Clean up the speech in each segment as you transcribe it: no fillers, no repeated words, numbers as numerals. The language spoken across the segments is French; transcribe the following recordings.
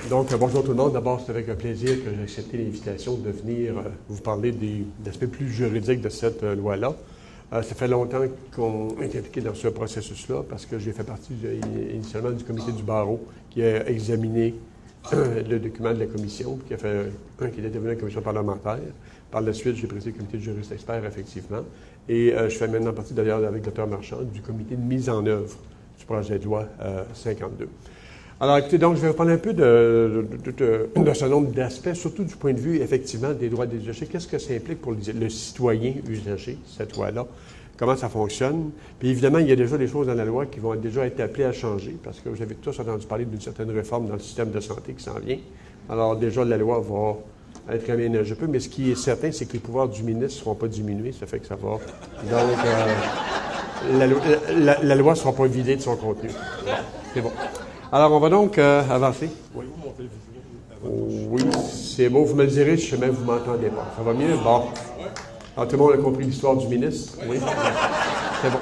Bonjour tout le monde. D'abord, c'est avec un plaisir que j'ai accepté l'invitation de venir vous parler des aspects plus juridiques de cette loi-là. Ça fait longtemps qu'on est impliqué dans ce processus-là parce que j'ai fait partie initialement du comité du barreau qui a examiné le document de la commission, qui était devenu une commission parlementaire. Par la suite, j'ai présidé le comité de juristes experts, effectivement. Et je fais maintenant partie, d'ailleurs, avec le Dr Marchand, du comité de mise en œuvre du projet de loi 52. Alors, écoutez, donc, je vais vous parler un peu de ce nombre d'aspects, surtout du point de vue, effectivement, des droits des usagers. Qu'est-ce que ça implique pour le citoyen usager, cette loi-là? Comment ça fonctionne? Puis, évidemment, il y a déjà des choses dans la loi qui vont déjà être appelées à changer, parce que vous avez tous entendu parler d'une certaine réforme dans le système de santé qui s'en vient. Alors, déjà, la loi va être aménagée un peu, mais ce qui est certain, c'est que les pouvoirs du ministre ne seront pas diminués, ça fait que ça va. Donc, la loi ne sera pas vidée de son contenu. C'est bon. Alors, on va donc avancer. Oui, oui, c'est bon. Vous me le direz si jamais vous ne m'entendez pas. Ça va mieux? Bon. Alors, tout le monde a compris l'histoire du ministre? Oui. C'est bon.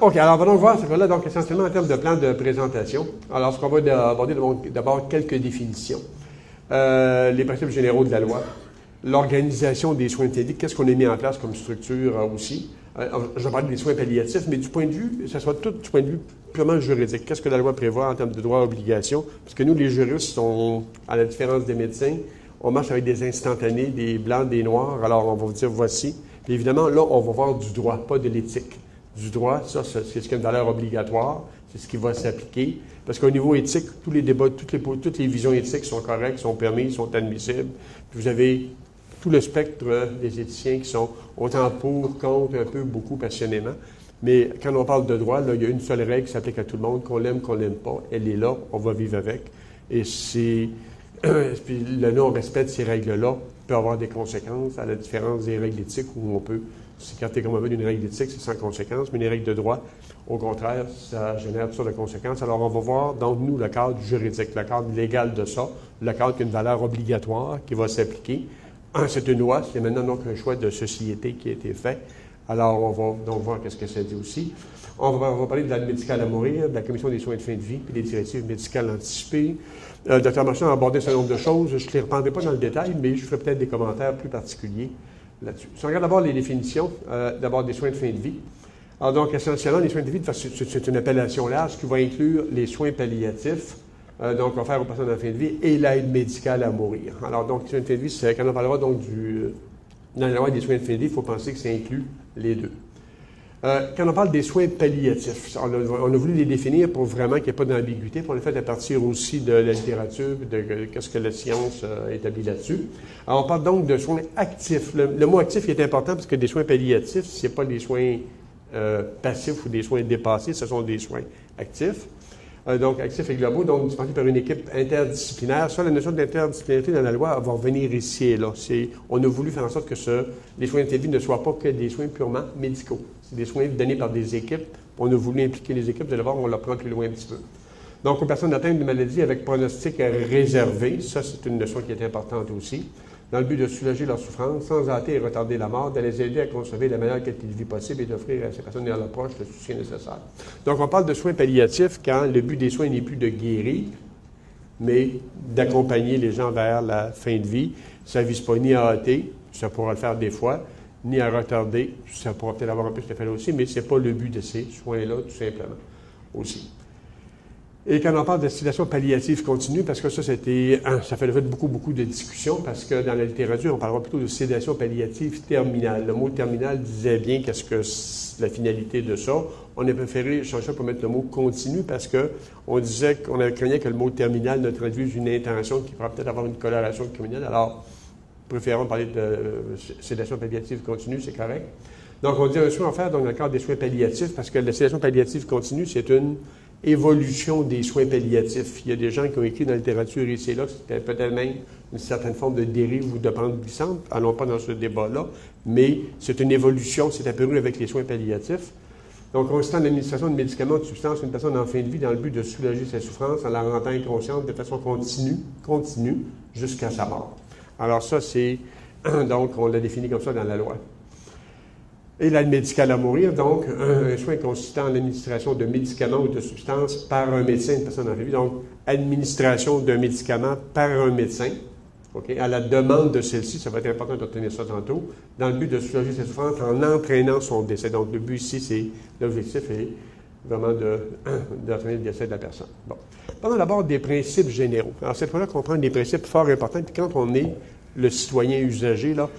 OK, alors on va donc voir ce là donc essentiellement en termes de plan de présentation. Alors, ce qu'on va aborder d'abord quelques définitions. Les principes généraux de la loi. L'organisation des soins de vie, qu'est-ce qu'on a mis en place comme structure aussi. Je vais parler des soins palliatifs, mais du point de vue, ça sera tout du point de vue purement juridique. Qu'est-ce que la loi prévoit en termes de droits et obligations? Parce que nous, les juristes, à la différence des médecins, on marche avec des instantanés, des blancs, des noirs. Alors, on va vous dire voici. Puis évidemment, là, on va voir du droit, pas de l'éthique. Du droit, ça, c'est ce qui a une valeur obligatoire, c'est ce qui va s'appliquer. Parce qu'au niveau éthique, tous les débats, toutes les visions éthiques sont correctes, sont permises, sont admissibles. Puis vous avez tout le spectre des éthiciens qui sont autant pour, contre, un peu, beaucoup, passionnément. Mais quand on parle de droit, là, il y a une seule règle qui s'applique à tout le monde, qu'on l'aime, qu'on l'aime pas. Elle est là, on va vivre avec. Et puis le non-respect de ces règles-là peut avoir des conséquences, à la différence des règles d'éthique où on peut s'écarter comme on veut d'une règle d'éthique, c'est sans conséquence, mais les règles de droit, au contraire, ça génère toutes sortes de conséquences. Alors, on va voir, donc, nous, le cadre juridique, le cadre légal de ça, le cadre qui a une valeur obligatoire qui va s'appliquer. C'est une loi, c'est maintenant donc un choix de société qui a été fait. Alors, on va donc voir qu'est-ce que ça dit aussi. On va parler de l'aide médicale à mourir, de la Commission des soins de fin de vie, puis des directives médicales anticipées. Dr Marchand a abordé un certain nombre de choses. Je ne les reprendrai pas dans le détail, mais je ferai peut-être des commentaires plus particuliers là-dessus. Si on regarde d'abord les définitions, d'abord des soins de fin de vie. Alors donc, essentiellement, les soins de vie, c'est une appellation large qui va inclure les soins palliatifs, donc offerts aux personnes en fin de vie, et l'aide médicale à mourir. Alors donc, les soins de fin de vie, quand on parlera donc dans la loi des soins de fin de vie, il faut penser que ça inclut les deux. Quand on parle des soins palliatifs, on a voulu les définir pour vraiment qu'il n'y ait pas d'ambiguïté, puis on l'a fait à partir aussi de la littérature, de qu'est-ce que la science établit là-dessus. Alors, on parle donc de soins actifs. Le mot actif est important parce que des soins palliatifs, ce n'est pas des soins passifs ou des soins dépassés, ce sont des soins actifs. Donc, actifs et globaux, donc dispensés par une équipe interdisciplinaire. Ça, la notion d'interdisciplinarité dans la loi va revenir ici et là. On a voulu faire en sorte que les soins de fin de vie ne soient pas que des soins purement médicaux. C'est des soins donnés par des équipes. On a voulu impliquer les équipes. Vous allez voir, on leur prend plus loin un petit peu. Donc, aux personnes atteintes de maladies avec pronostic réservé, ça, c'est une notion qui est importante aussi, dans le but de soulager leur souffrance, sans hâter et retarder la mort, de les aider à conserver la meilleure qualité de vie possible et d'offrir à ces personnes et à leurs proches le soutien nécessaire. Donc, on parle de soins palliatifs quand le but des soins n'est plus de guérir, mais d'accompagner les gens vers la fin de vie. Ça ne vise pas ni à hâter, ça pourra le faire des fois, ni à retarder, ça pourra peut-être avoir un peu cet effet-là aussi, mais ce n'est pas le but de ces soins-là, tout simplement, aussi. Et quand on parle de sédation palliative continue, parce que ça fait l'objet de beaucoup de discussions, parce que dans la littérature, on parlera plutôt de sédation palliative terminale. Le mot terminal disait bien qu'est-ce que la finalité de ça. On a préféré changer ça pour mettre le mot continu, parce qu'on disait qu'on craignait que le mot terminal ne traduise une intention qui pourrait peut-être avoir une coloration criminelle. Alors, préférons parler de sédation palliative continue, c'est correct. Donc, on dit un soin offert dans le cadre des soins palliatifs, parce que la sédation palliative continue, c'est une évolution des soins palliatifs. Il y a des gens qui ont écrit dans la littérature ici et là que c'était peut-être même une certaine forme de dérive ou de pente glissante. Allons pas dans ce débat-là, mais c'est une évolution, c'est apparu avec les soins palliatifs. Donc, consistant en l'administration de médicaments de substances à une personne en fin de vie dans le but de soulager sa souffrance en la rendant inconsciente de façon continue jusqu'à sa mort. Alors ça, donc, on l'a défini comme ça dans la loi. Et l'aide médicale à mourir, donc un soin consistant en l'administration de médicaments ou de substances par un médecin, une personne en vie. Donc, administration d'un médicament par un médecin, okay, à la demande de celle-ci, ça va être important de retenir ça tantôt, dans le but de soulager ses souffrances en entraînant son décès. Donc, le but ici, c'est l'objectif est vraiment d'entraîner le décès de la personne. Bon. Parlons d'abord des principes généraux. Alors, cette fois-là, comprendre des principes fort importants. Puis quand on est le citoyen usager, là,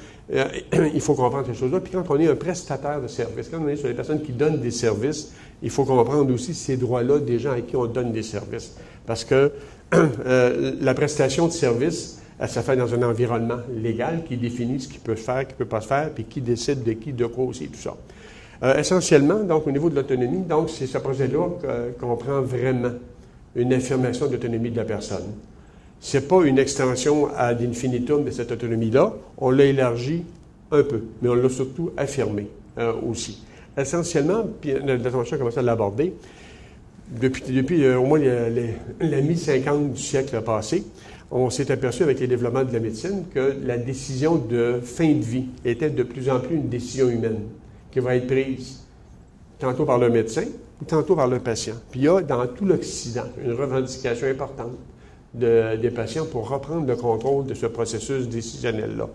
il faut comprendre ces choses-là. Puis quand on est un prestataire de services, quand on est sur les personnes qui donnent des services, il faut comprendre aussi ces droits-là des gens à qui on donne des services. Parce que la prestation de services, elle se fait dans un environnement légal qui définit ce qui peut se faire, ce qui ne peut pas se faire, puis qui décide de qui, de quoi aussi, tout ça. Essentiellement, donc, au niveau de l'autonomie, donc, c'est ce projet-là qu'on prend vraiment une affirmation d'autonomie de la personne. Ce n'est pas une extension ad infinitum de cette autonomie-là. On l'a élargi un peu, mais on l'a surtout affirmé aussi. Essentiellement, puis l'attention a commencé à l'aborder, depuis au moins la mi-50 du siècle passé, on s'est aperçu avec les développements de la médecine que la décision de fin de vie était de plus en plus une décision humaine qui va être prise tantôt par le médecin ou tantôt par le patient. Puis il y a dans tout l'Occident une revendication importante des patients pour reprendre le contrôle de ce processus décisionnel-là.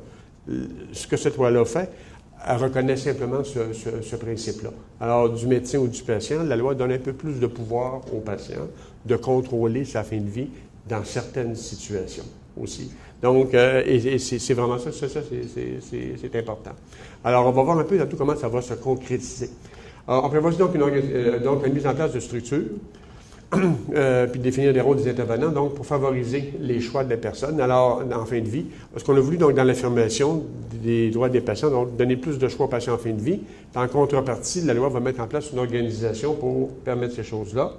Ce que cette loi-là fait, elle reconnaît simplement ce principe-là. Alors, du médecin ou du patient, la loi donne un peu plus de pouvoir au patient de contrôler sa fin de vie dans certaines situations aussi. Donc, et c'est vraiment ça, c'est important. Alors, on va voir un peu dans tout comment ça va se concrétiser. Alors, on prévoit donc une mise en place de structures, puis définir les rôles des intervenants, donc pour favoriser les choix de la personne. Alors, en fin de vie, ce qu'on a voulu donc dans l'affirmation des droits des patients, donc donner plus de choix aux patients en fin de vie. En contrepartie, la loi va mettre en place une organisation pour permettre ces choses-là.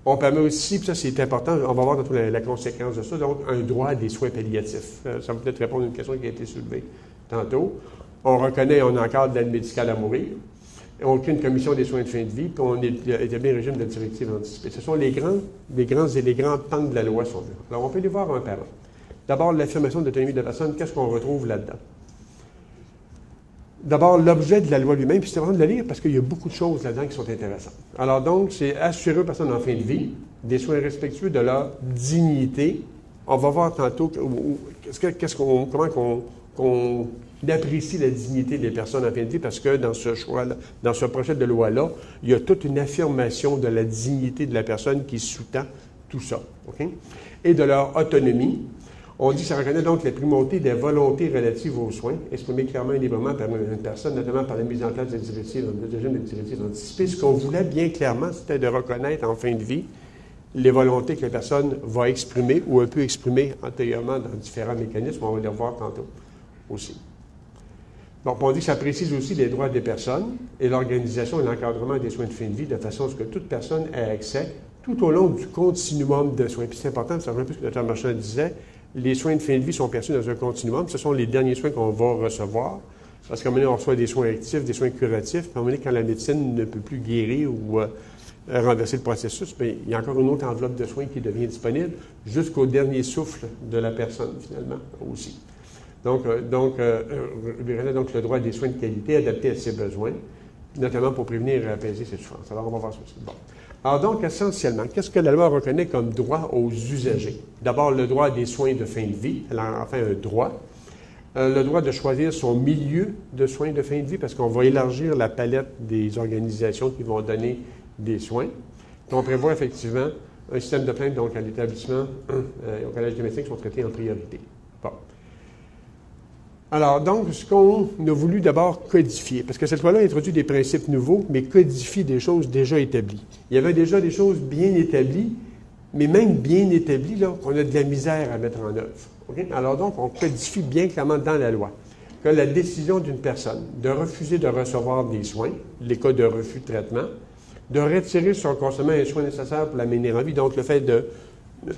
On permet aussi, puis ça c'est important, on va voir la conséquence de ça, donc un droit à des soins palliatifs. Ça va peut-être répondre à une question qui a été soulevée tantôt. On reconnaît, on encadre l'aide médicale à mourir. On crée une commission des soins de fin de vie, puis on établit un régime de directive anticipée. Ce sont les grands pans de la loi sont là. Alors, on peut les voir un par un. D'abord, l'affirmation de l'autonomie de la personne, qu'est-ce qu'on retrouve là-dedans? D'abord, l'objet de la loi lui-même, puis c'est important de le lire parce qu'il y a beaucoup de choses là-dedans qui sont intéressantes. Alors donc, c'est assurer aux personnes en fin de vie des soins respectueux de leur dignité. On va voir tantôt comment qu'on apprécie la dignité des personnes en fin de vie, parce que dans ce choix-là, dans ce projet de loi-là, il y a toute une affirmation de la dignité de la personne qui sous-tend tout ça. Okay? Et de leur autonomie. On dit que ça reconnaît donc la primauté des volontés relatives aux soins, exprimées clairement et librement par une personne, notamment par la mise en place des directives, de régime des directives anticipées. Ce qu'on voulait bien clairement, c'était de reconnaître en fin de vie les volontés que la personne va exprimer ou elle peut exprimer antérieurement dans différents mécanismes. On va les revoir tantôt aussi. Donc, on dit que ça précise aussi les droits des personnes et l'organisation et l'encadrement des soins de fin de vie de façon à ce que toute personne ait accès tout au long du continuum de soins. Puis c'est important, ça rejoint un peu ce que le Dr. Marchand disait, les soins de fin de vie sont perçus dans un continuum. Ce sont les derniers soins qu'on va recevoir. Parce qu'à un moment donné, on reçoit des soins actifs, des soins curatifs. Puis à un moment donné, quand la médecine ne peut plus guérir ou renverser le processus, bien, il y a encore une autre enveloppe de soins qui devient disponible jusqu'au dernier souffle de la personne, finalement, aussi. Donc, le droit des soins de qualité adaptés à ses besoins, notamment pour prévenir et apaiser ses souffrances. Alors, on va voir ça aussi. Bon. Alors donc, essentiellement, qu'est-ce que la loi reconnaît comme droit aux usagers? D'abord, le droit des soins de fin de vie. Elle a enfin un droit. Le droit de choisir son milieu de soins de fin de vie, parce qu'on va élargir la palette des organisations qui vont donner des soins. On prévoit effectivement un système de plainte, donc à l'établissement et au Collège des médecins qui sont traités en priorité. Bon. Alors, donc, ce qu'on a voulu d'abord codifier, parce que cette loi-là introduit des principes nouveaux, mais codifie des choses déjà établies. Il y avait déjà des choses bien établies, mais même bien établies, là, qu'on a de la misère à mettre en œuvre. Okay? Alors donc, on codifie bien clairement dans la loi que la décision d'une personne de refuser de recevoir des soins, les cas de refus de traitement, de retirer son consommant un soin nécessaire pour la maintenir en vie, donc le fait de,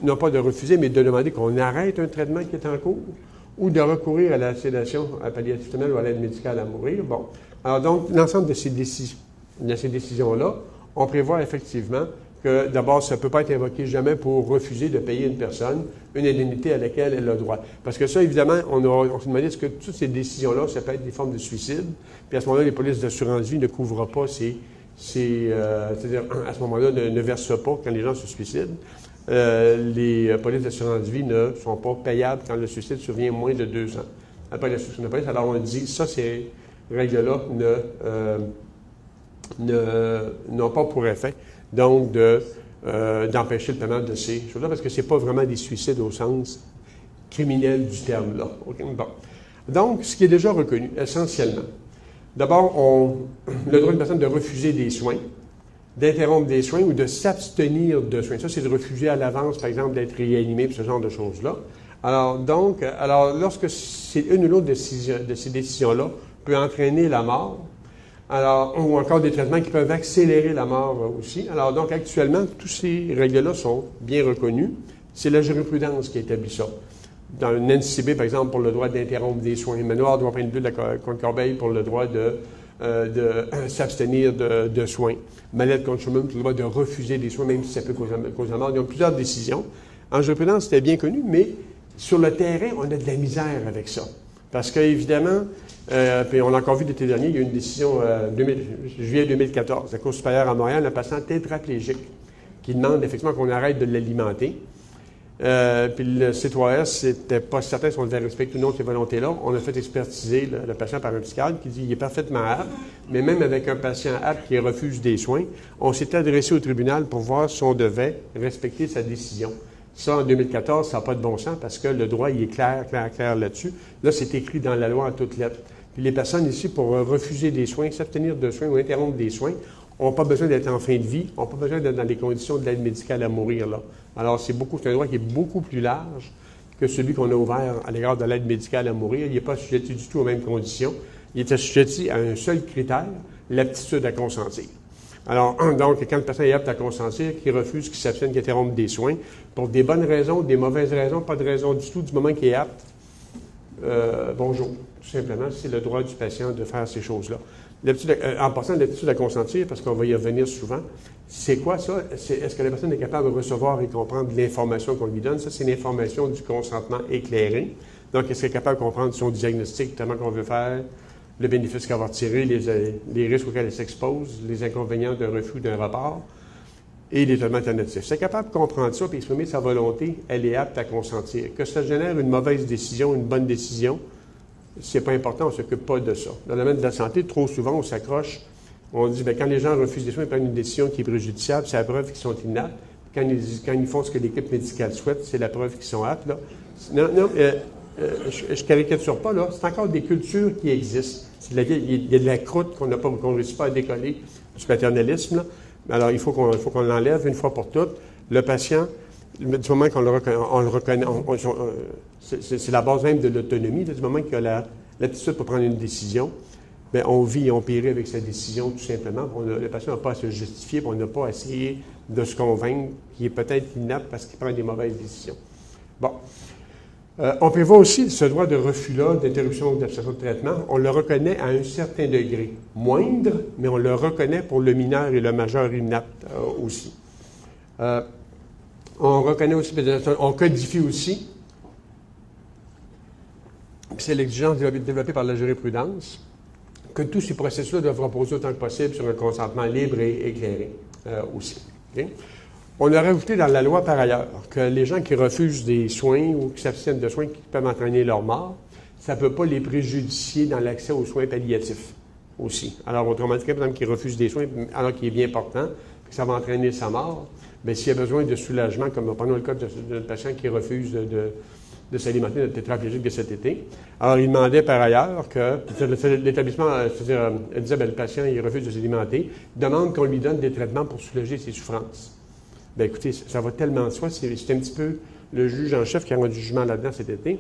non pas de refuser, mais de demander qu'on arrête un traitement qui est en cours, ou de recourir à la sédation palliative ou à l'aide médicale à mourir. Bon. Alors donc, l'ensemble de ces décisions-là, on prévoit effectivement que d'abord, ça ne peut pas être invoqué jamais pour refuser de payer une personne une indemnité à laquelle elle a droit. Parce que ça, évidemment, on s'est demandé est-ce que toutes ces décisions-là, ça peut être des formes de suicide, puis à ce moment-là, les polices d'assurance vie ne couvrent pas c'est-à-dire, à ce moment-là, ne versent pas quand les gens se suicident. Les polices d'assurance vie ne sont pas payables quand le suicide survient moins de 2 ans après la souscription de police. Alors, on dit, ça, ces règles-là n'ont pas pour effet, donc, d'empêcher le paiement de ces choses-là, parce que ce n'est pas vraiment des suicides au sens criminel du terme-là. Okay? Bon. Donc, ce qui est déjà reconnu, essentiellement. D'abord, le droit d'une personne de refuser des soins, d'interrompre des soins ou de s'abstenir de soins. Ça, c'est de refuser à l'avance, par exemple, d'être réanimé, ce genre de choses-là. Alors, lorsque c'est une ou l'autre de ces décisions-là peut entraîner la mort, ou encore des traitements qui peuvent accélérer la mort aussi. Alors, donc, actuellement, tous ces règles-là sont bien reconnues. C'est la jurisprudence qui établit ça. Dans le NCB, par exemple, pour le droit d'interrompre des soins. Manoir doit prendre de la Côte-Corbeil pour le droit de s'abstenir de soins. Mallette contre Schumann pour le droit de refuser des soins, même si ça peut causer la mort. Ils ont plusieurs décisions. En jurisprudence, c'était bien connu, mais sur le terrain, on a de la misère avec ça. Parce qu'évidemment, puis on l'a encore vu l'été dernier, il y a eu une décision juillet 2014, la Cour supérieure à Montréal, un patient tétraplégique qui demande effectivement qu'on arrête de l'alimenter. Puis le C3S, n'était pas certain si on devait respecter ou non ces volontés-là. On a fait expertiser le patient par un psychiatre qui dit qu'il est parfaitement apte, mais même avec un patient apte qui refuse des soins, on s'était adressé au tribunal pour voir si on devait respecter sa décision. Ça, en 2014, ça n'a pas de bon sens parce que le droit, il est clair là-dessus. Là, c'est écrit dans la loi en toutes lettres. Puis les personnes ici, pour refuser des soins, s'abstenir de soins ou interrompre des soins, n'ont pas besoin d'être en fin de vie, n'ont pas besoin d'être dans des conditions de l'aide médicale à mourir, là. Alors, c'est un droit qui est beaucoup plus large que celui qu'on a ouvert à l'égard de l'aide médicale à mourir. Il n'est pas assujetti du tout aux mêmes conditions. Il est assujetti à un seul critère, l'aptitude à consentir. Alors, donc, quand le patient est apte à consentir, qu'il refuse, qu'il s'abstienne, qu'il interrompe des soins, pour des bonnes raisons, des mauvaises raisons, pas de raison du tout, du moment qu'il est apte, bonjour. Tout simplement, c'est le droit du patient de faire ces choses-là. En passant, l'aptitude à consentir, parce qu'on va y revenir souvent, c'est quoi ça? Est-ce que la personne est capable de recevoir et comprendre l'information qu'on lui donne? Ça, c'est l'information du consentement éclairé. Donc, est-ce qu'elle est capable de comprendre son diagnostic, notamment qu'on veut faire, le bénéfice qu'elle va retirer, les risques auxquels elle s'expose, les inconvénients d'un refus d'un rapport et les traitements alternatifs. C'est capable de comprendre ça et exprimer sa volonté, elle est apte à consentir. Que ça génère une mauvaise décision, une bonne décision, c'est pas important, on ne s'occupe pas de ça. Dans le domaine de la santé, trop souvent, on s'accroche, on dit, bien, quand les gens refusent des soins, ils prennent une décision qui est préjudiciable, c'est la preuve qu'ils sont inaptes. Quand ils font ce que l'équipe médicale souhaite, c'est la preuve qu'ils sont aptes. Là. Non, je ne caricature pas, là. C'est encore des cultures qui existent. Il y a de la croûte qu'on ne réussit pas à décoller du paternalisme, là. Alors, il faut qu'on l'enlève une fois pour toutes. Le patient, du moment qu'on le reconnaît, c'est la base même de l'autonomie, du moment qu'il a l'aptitude pour prendre une décision, bien, on vit et on périt avec sa décision, tout simplement. Le patient n'a pas à se justifier, on n'a pas à essayer de se convaincre qu'il est peut-être inapte parce qu'il prend des mauvaises décisions. Bon. On prévoit aussi ce droit de refus-là, d'interruption ou d'absence de traitement. On le reconnaît à un certain degré. Moindre, mais on le reconnaît pour le mineur et le majeur inapte aussi. On reconnaît aussi, on codifie aussi, c'est l'exigence développée par la jurisprudence, que tous ces processus-là doivent reposer autant que possible sur un consentement libre et éclairé aussi. Okay? On a rajouté dans la loi, par ailleurs, que les gens qui refusent des soins ou qui s'abstiennent de soins qui peuvent entraîner leur mort, ça ne peut pas les préjudicier dans l'accès aux soins palliatifs aussi. Alors, autrement dit, par exemple, qui refuse des soins alors qu'il est bien portant, que ça va entraîner sa mort, bien, s'il y a besoin de soulagement, comme prenons le cas d'un patient qui refuse de s'alimenter de tétraplégique de cet été. Alors, il demandait par ailleurs que l'établissement, c'est-à-dire, elle disait, bien, le patient, il refuse de s'alimenter, demande qu'on lui donne des traitements pour soulager ses souffrances. Bien, écoutez, ça va tellement de soi. C'est un petit peu le juge en chef qui a rendu du jugement là-dedans cet été.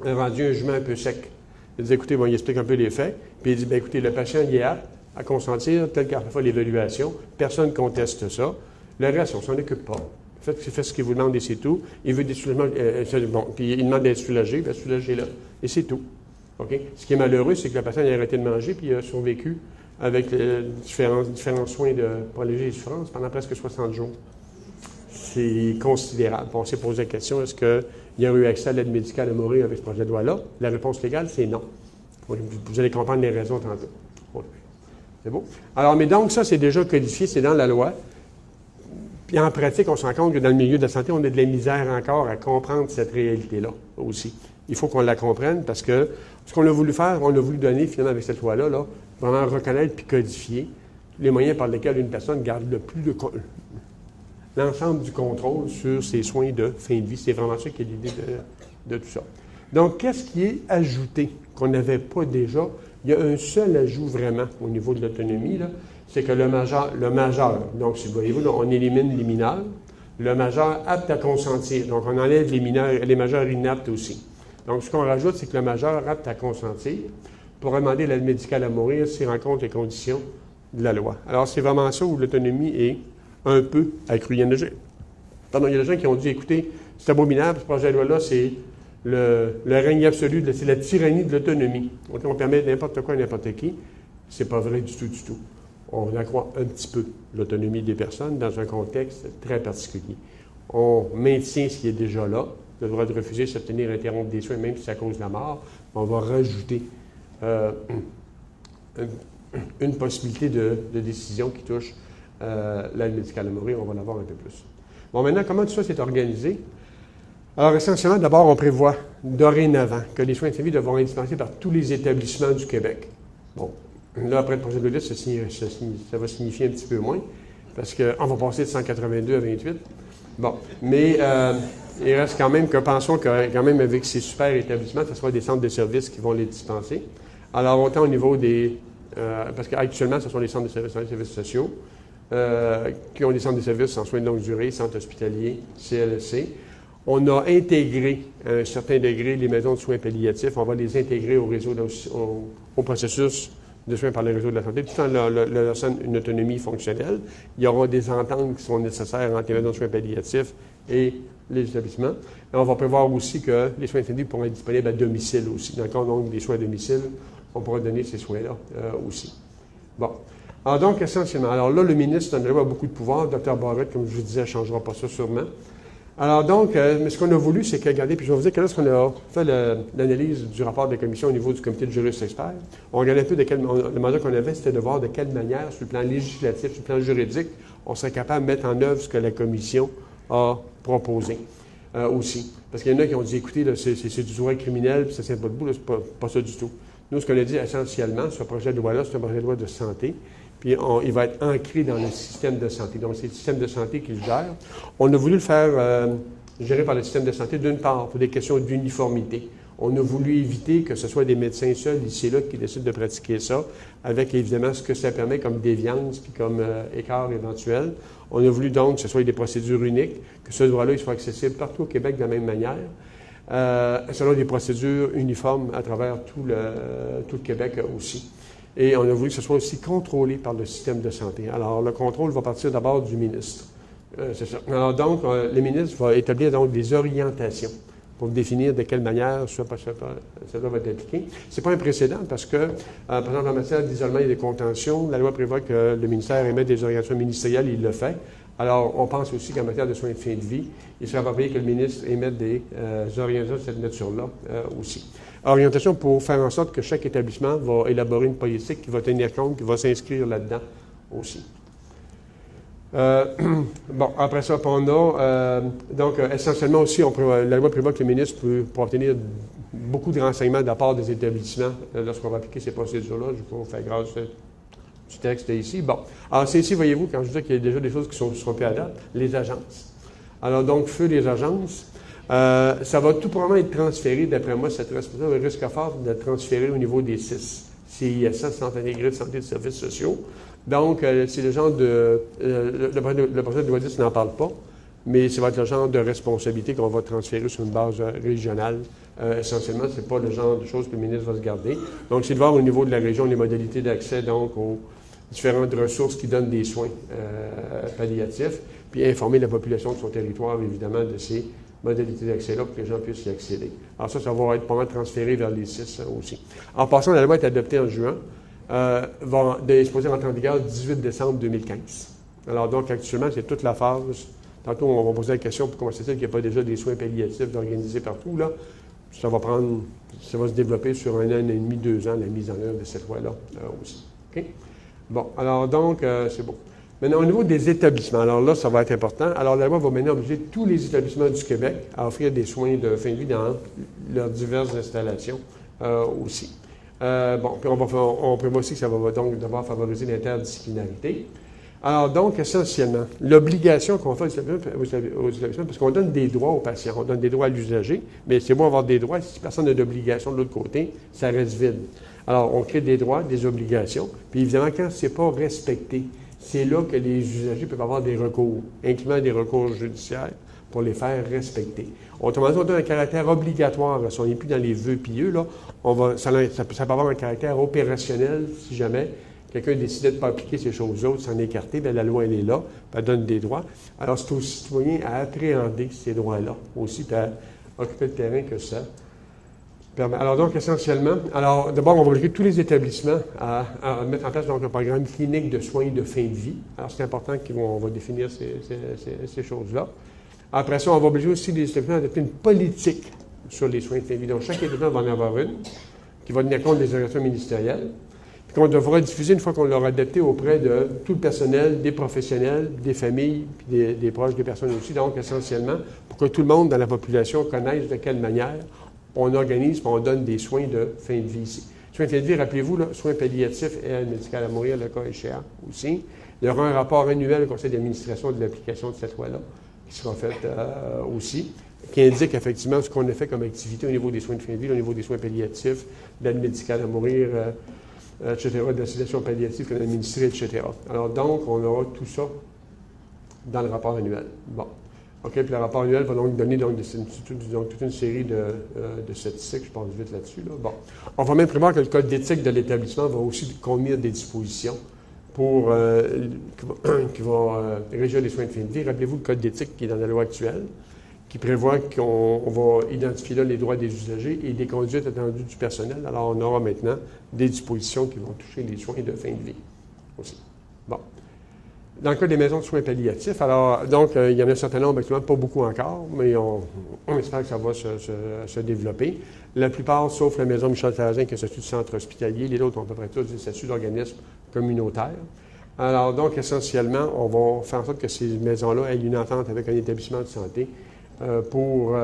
Il a rendu un jugement un peu sec. Il dit, écoutez, bon, il explique un peu les faits. Puis il dit, bien, écoutez, le patient, il est apte à consentir tel qu'à fait l'évaluation. Personne ne conteste ça. Le reste, on ne s'en occupe pas. Faites ce qu'il vous demande et c'est tout. Il veut des soulagements. Bon, puis il demande d'être soulagé. Bien, soulagez-le. Et c'est tout. OK? Ce qui est malheureux, c'est que le patient a arrêté de manger puis il a survécu avec différents soins pour alléger les souffrances pendant presque 60 jours. C'est considérable. On s'est posé la question, est-ce qu'il y a eu accès à l'aide médicale à mourir avec ce projet de loi-là? La réponse légale, c'est non. Vous allez comprendre les raisons tantôt. C'est beau? Alors, mais donc, ça, c'est déjà codifié, c'est dans la loi. Puis en pratique, on se rend compte que dans le milieu de la santé, on a de la misère encore à comprendre cette réalité-là aussi. Il faut qu'on la comprenne parce que ce qu'on a voulu faire, on a voulu donner finalement avec cette loi-là, là, vraiment reconnaître puis codifier les moyens par lesquels une personne garde l'ensemble du contrôle sur ses soins de fin de vie. C'est vraiment ça qui est l'idée de tout ça. Donc, qu'est-ce qui est ajouté qu'on n'avait pas déjà? Il y a un seul ajout vraiment au niveau de l'autonomie, là, c'est que le majeur, donc si vous voyez-vous, là, on élimine les mineurs, le majeur apte à consentir, donc on enlève les majeurs inaptes aussi. Donc, ce qu'on rajoute, c'est que le majeur apte à consentir pour demander l'aide médicale à mourir s'il rencontre les conditions de la loi. Alors, c'est vraiment ça où l'autonomie est un peu accrue. Il y a des gens qui ont dit, écoutez, c'est abominable, ce projet de loi-là, c'est le règne absolu, c'est la tyrannie de l'autonomie. Donc, on permet n'importe quoi à n'importe qui. C'est pas vrai du tout, du tout. On accroît un petit peu l'autonomie des personnes dans un contexte très particulier. On maintient ce qui est déjà là, le droit de refuser, s'obtenir, interrompre des soins, même si ça cause la mort. On va rajouter une possibilité de décision qui touche l'aide médicale à mourir. On va l'avoir un peu plus. Bon, maintenant, comment tout ça s'est organisé? Alors, essentiellement, d'abord, on prévoit dorénavant que les soins de vie devront être dispensés par tous les établissements du Québec. Bon, là, après le projet de loi, ça va signifier un petit peu moins, parce qu'on va passer de 182 à 28. Bon, mais il reste quand même que, pensons que quand même avec ces super établissements, ce sera des centres de services qui vont les dispenser. Alors, autant au niveau des... parce qu'actuellement, ce sont les centres de services sociaux, qui ont des centres de services en soins de longue durée, centres hospitaliers, CLSC. On a intégré à un certain degré les maisons de soins palliatifs. On va les intégrer au réseau, au processus de soins par le réseau de la santé, tout en leur laissant une autonomie fonctionnelle. Il y aura des ententes qui sont nécessaires entre les maisons de soins palliatifs et les établissements. Et on va prévoir aussi que les soins intensifs pourront être disponibles à domicile aussi. Dans le cas donc des soins à domicile, on pourra donner ces soins-là aussi. Bon. Alors donc, essentiellement, alors là, le ministre a beaucoup de pouvoir. Dr Barrett, comme je vous disais, ne changera pas ça sûrement. Alors donc, mais ce qu'on a voulu, c'est que, regardez, puis je vais vous dire que lorsqu'on a fait l'analyse du rapport de la commission au niveau du comité de juristes experts, on regardait un peu le mandat qu'on avait, c'était de voir de quelle manière, sur le plan législatif, sur le plan juridique, on serait capable de mettre en œuvre ce que la commission a proposé aussi. Parce qu'il y en a qui ont dit, écoutez, là, c'est du droit criminel, puis ça ne tient pas debout, là, c'est pas ça du tout. Nous, ce qu'on a dit essentiellement, ce projet de loi-là, c'est un projet de loi de santé. Puis il va être ancré dans le système de santé. Donc, c'est le système de santé qui le gère. On a voulu le faire gérer par le système de santé, d'une part, pour des questions d'uniformité. On a voulu éviter que ce soit des médecins seuls, ici et là, qui décident de pratiquer ça, avec évidemment ce que ça permet comme déviance puis comme écart éventuel. On a voulu donc que ce soit des procédures uniques, que ce droit-là il soit accessible partout au Québec de la même manière, selon des procédures uniformes à travers tout le Québec aussi. Et on a voulu que ce soit aussi contrôlé par le système de santé. Alors, le contrôle va partir d'abord du ministre. C'est ça. Alors, donc, le ministre va établir donc des orientations pour définir de quelle manière ça va être appliqué. Ce n'est pas un précédent parce que, par exemple, en matière d'isolement et de contention, la loi prévoit que le ministère émette des orientations ministérielles, il le fait. Alors, on pense aussi qu'en matière de soins de fin de vie, il serait approprié que le ministre émette des orientations de cette nature-là aussi. Orientation pour faire en sorte que chaque établissement va élaborer une politique qui va tenir compte, qui va s'inscrire là-dedans aussi. Bon, après ça, on a, donc, essentiellement aussi, la loi prévoit que le ministre peut obtenir beaucoup de renseignements de la part des établissements lorsqu'on va appliquer ces procédures-là. Je vais vous faire grâce du texte ici. Bon, alors c'est ici, voyez-vous, quand je dis qu'il y a déjà des choses qui sont plus à date, les agences. Alors donc, feu les agences. Ça va tout probablement être transféré, d'après moi, cette responsabilité risque fort d'être transféré au niveau des CIS. CISA, Centre intégré de santé et de services sociaux. Donc, c'est le genre de... le projet de loi 10 n'en parle pas, mais ça va être le genre de responsabilité qu'on va transférer sur une base régionale. Essentiellement, ce n'est pas le genre de choses que le ministre va se garder. Donc, c'est de voir au niveau de la région les modalités d'accès donc aux différentes ressources qui donnent des soins palliatifs, puis informer la population de son territoire, évidemment, de ces modalités d'accès-là pour que les gens puissent y accéder. Alors ça va être pas mal transféré vers les CIS aussi. En passant, la loi est adoptée en juin. est supposé rentrer en vigueur le 18 décembre 2015. Alors donc, actuellement, c'est toute la phase. Tantôt, on va poser la question pour comment c'est qu'il n'y a pas déjà des soins palliatifs organisés partout, là. Ça va se développer sur 1 an et demi, 2 ans, la mise en œuvre de cette loi-là aussi. OK? Bon, alors donc, c'est bon. Maintenant, au niveau des établissements, alors là, ça va être important. Alors, la loi va maintenant obliger tous les établissements du Québec à offrir des soins de fin de vie dans leurs diverses installations aussi. Bon, puis on prévoit aussi que ça va donc devoir favoriser l'interdisciplinarité. Alors, donc, essentiellement, l'obligation qu'on fait aux établissements, parce qu'on donne des droits aux patients, on donne des droits à l'usager, mais c'est bon avoir des droits, si personne n'a d'obligation de l'autre côté, ça reste vide. Alors, on crée des droits, des obligations, puis évidemment, quand ce n'est pas respecté, c'est là que les usagers peuvent avoir des recours, incluant des recours judiciaires, pour les faire respecter. Autrement dit, on donne un caractère obligatoire. Si on n'est plus dans les vœux pieux, là, ça peut avoir un caractère opérationnel si jamais quelqu'un décidait de ne pas appliquer ces choses-là, de s'en écarter, bien, la loi, elle est là, puis elle donne des droits. Alors, c'est aux citoyens à appréhender ces droits-là aussi, puis à occuper le terrain que ça permet. Alors, donc, essentiellement, d'abord, on va obliger tous les établissements à mettre en place donc, un programme clinique de soins de fin de vie. Alors, c'est important qu'on va définir ces choses-là. Après ça, on va obliger aussi les établissements à adopter une politique sur les soins de fin de vie. Donc, chaque établissement va en avoir une qui va tenir compte des orientations ministérielles, puis qu'on devra diffuser une fois qu'on l'aura adapté auprès de tout le personnel, des professionnels, des familles, puis des proches des personnes aussi. Donc, essentiellement, pour que tout le monde dans la population connaisse de quelle manière on organise, puis on donne des soins de fin de vie ici. Soins de fin de vie, rappelez-vous, là, soins palliatifs et aide médicale à mourir, le cas échéant aussi. Il y aura un rapport annuel au conseil d'administration de l'application de cette loi-là, qui sera fait aussi, qui indique effectivement ce qu'on a fait comme activité au niveau des soins de fin de vie, au niveau des soins palliatifs, de l'aide médicale à mourir, etc., de la sédation palliative qu'on a administrée, etc. Alors donc, on aura tout ça dans le rapport annuel. Bon. OK, puis le rapport annuel va donc donner donc, toute une série de statistiques, je passe vite là-dessus. Là. Bon. On va même prévoir que le code d'éthique de l'établissement va aussi contenir des dispositions pour qui vont régir les soins de fin de vie. Rappelez-vous le code d'éthique qui est dans la loi actuelle, qui prévoit qu'on va identifier là les droits des usagers et des conduites attendues du personnel. Alors, on aura maintenant des dispositions qui vont toucher les soins de fin de vie aussi. Bon. Dans le cas des maisons de soins palliatifs, alors, donc, il y en a un certain nombre, actuellement, pas beaucoup encore, mais on espère que ça va se développer. La plupart, sauf la maison Michel-Sarrazin, qui est un statut de centre hospitalier, les autres ont à peu près tous des statuts d'organisme communautaire. Alors, donc, essentiellement, on va faire en sorte que ces maisons-là aient une entente avec un établissement de santé pour